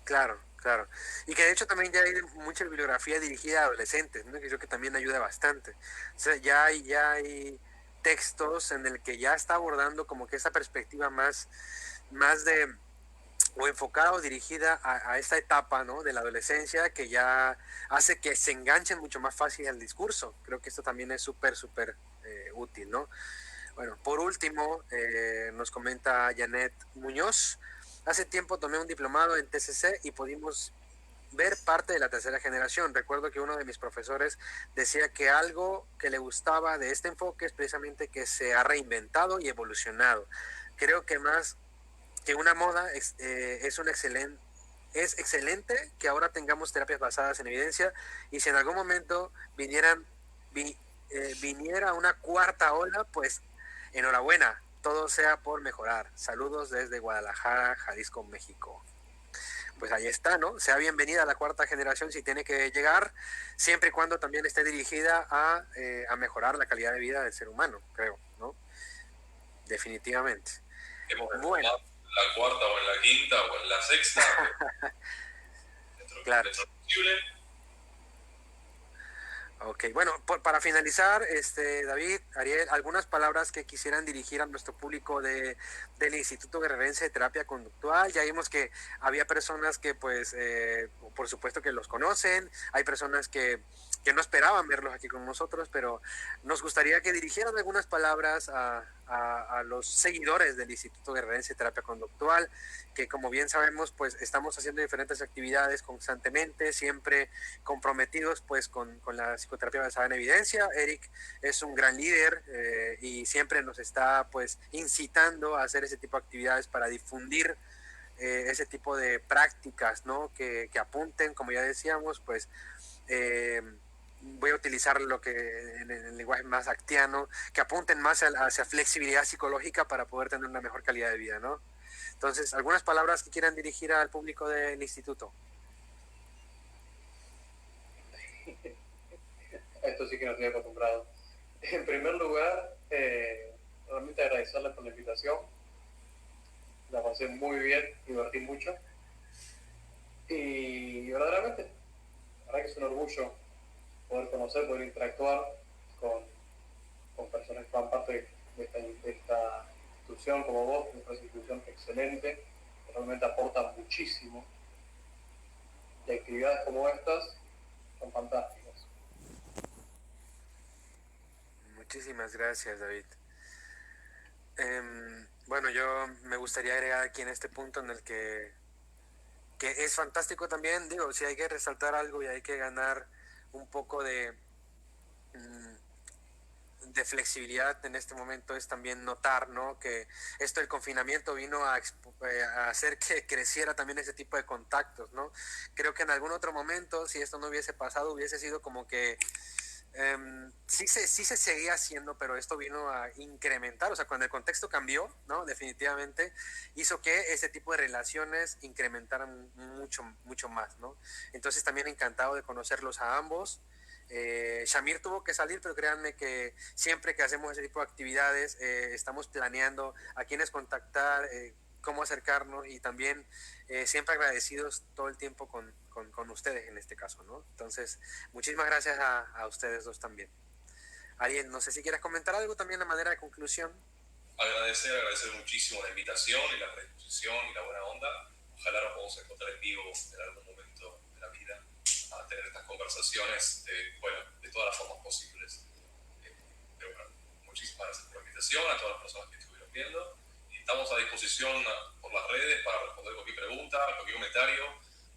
Claro, claro. Y que de hecho también ya hay mucha bibliografía dirigida a adolescentes, ¿no? Que creo que también ayuda bastante. O sea, ya hay textos en el que ya está abordando como que esa perspectiva más de o enfocada o dirigida a esta etapa, ¿no?, de la adolescencia, que ya hace que se enganchen mucho más fácil al discurso. Creo que esto también es súper útil, ¿no? Bueno, por último, nos comenta Janet Muñoz. Hace tiempo tomé un diplomado en TCC y pudimos ver parte de la tercera generación. Recuerdo que uno de mis profesores decía que algo que le gustaba de este enfoque es precisamente que se ha reinventado y evolucionado. Creo que más que una moda es excelente que ahora tengamos terapias basadas en evidencia, y si en algún momento viniera una cuarta ola, pues enhorabuena, todo sea por mejorar. Saludos desde Guadalajara, Jalisco, México. Pues ahí está, ¿no? Sea bienvenida a la cuarta generación si tiene que llegar, siempre y cuando también esté dirigida a mejorar la calidad de vida del ser humano, creo, ¿no? Definitivamente. Bueno, la cuarta o en la quinta o en la sexta. Claro. Ok, bueno, para finalizar, David, Ariel, algunas palabras que quisieran dirigir a nuestro público del Instituto Guerrerense de Terapia Conductual. Ya vimos que había personas que, pues, por supuesto que los conocen, hay personas que no esperaban verlos aquí con nosotros, pero nos gustaría que dirigieran algunas palabras a los seguidores del Instituto Guerrerense de Terapia Conductual, que como bien sabemos, pues estamos haciendo diferentes actividades constantemente, siempre comprometidos pues con la psicología psicoterapia basada en evidencia. Eric es un gran líder y siempre nos está pues incitando a hacer ese tipo de actividades para difundir ese tipo de prácticas, ¿no? Que apunten, como ya decíamos, pues voy a utilizar lo que en el lenguaje más actiano, que apunten más hacia flexibilidad psicológica para poder tener una mejor calidad de vida, ¿no? Entonces, algunas palabras que quieran dirigir al público del instituto. Esto sí que no estoy acostumbrado. En primer lugar, realmente agradecerles por la invitación. La pasé muy bien, divertí mucho. Y verdaderamente, la verdad que es un orgullo poder conocer, poder interactuar con personas que forman parte de esta institución como vos, que es una institución excelente, que realmente aporta muchísimo. Y actividades como estas son fantásticas. Muchísimas gracias, David. Bueno, yo me gustaría agregar aquí en este punto en el que es fantástico también, digo, si hay que resaltar algo y hay que ganar un poco de flexibilidad en este momento es también notar, ¿no? Que esto del confinamiento vino a hacer que creciera también ese tipo de contactos, ¿no? Creo que en algún otro momento, si esto no hubiese pasado, hubiese sido como que sí se seguía haciendo, pero esto vino a incrementar, o sea, cuando el contexto cambió, ¿no? Definitivamente hizo que ese tipo de relaciones incrementaran mucho más, ¿no? Entonces también encantado de conocerlos a ambos. Shamir tuvo que salir, pero créanme que siempre que hacemos ese tipo de actividades estamos planeando a quiénes contactar, cómo acercarnos y también siempre agradecidos todo el tiempo con ustedes en este caso, ¿no? Entonces, muchísimas gracias a ustedes dos también. Ariel, no sé si quieres comentar algo también de manera de conclusión. Agradecer muchísimo la invitación y la predisposición y la buena onda. Ojalá nos podamos encontrar en vivo en algún momento de la vida a tener estas conversaciones de todas las formas posibles. Pero bueno, muchísimas gracias por la invitación a todas las personas que estuvieron viendo. Y estamos a disposición por las redes para responder cualquier pregunta, cualquier comentario,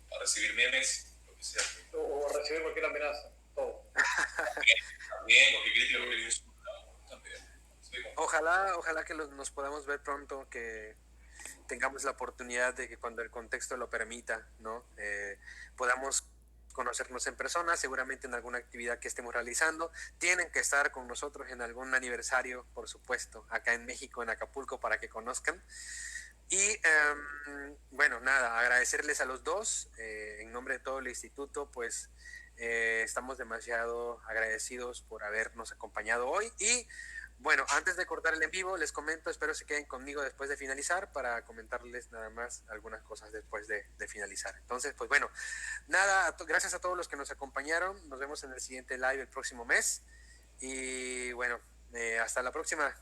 para recibir memes, lo que sea. O recibir cualquier amenaza, todo. También, cualquier crítica, cualquier insulto, también. Ojalá que nos podamos ver pronto, que tengamos la oportunidad de que cuando el contexto lo permita, ¿no? Podamos conocernos en persona, seguramente en alguna actividad que estemos realizando. Tienen que estar con nosotros en algún aniversario, por supuesto, acá en México, en Acapulco, para que conozcan. Y bueno, nada, agradecerles a los dos, en nombre de todo el instituto, pues estamos demasiado agradecidos por habernos acompañado hoy. Y bueno, antes de cortar el en vivo, les comento, espero se queden conmigo después de finalizar para comentarles nada más algunas cosas después de finalizar. Entonces, pues bueno, nada, gracias a todos los que nos acompañaron. Nos vemos en el siguiente live el próximo mes. Y bueno, hasta la próxima.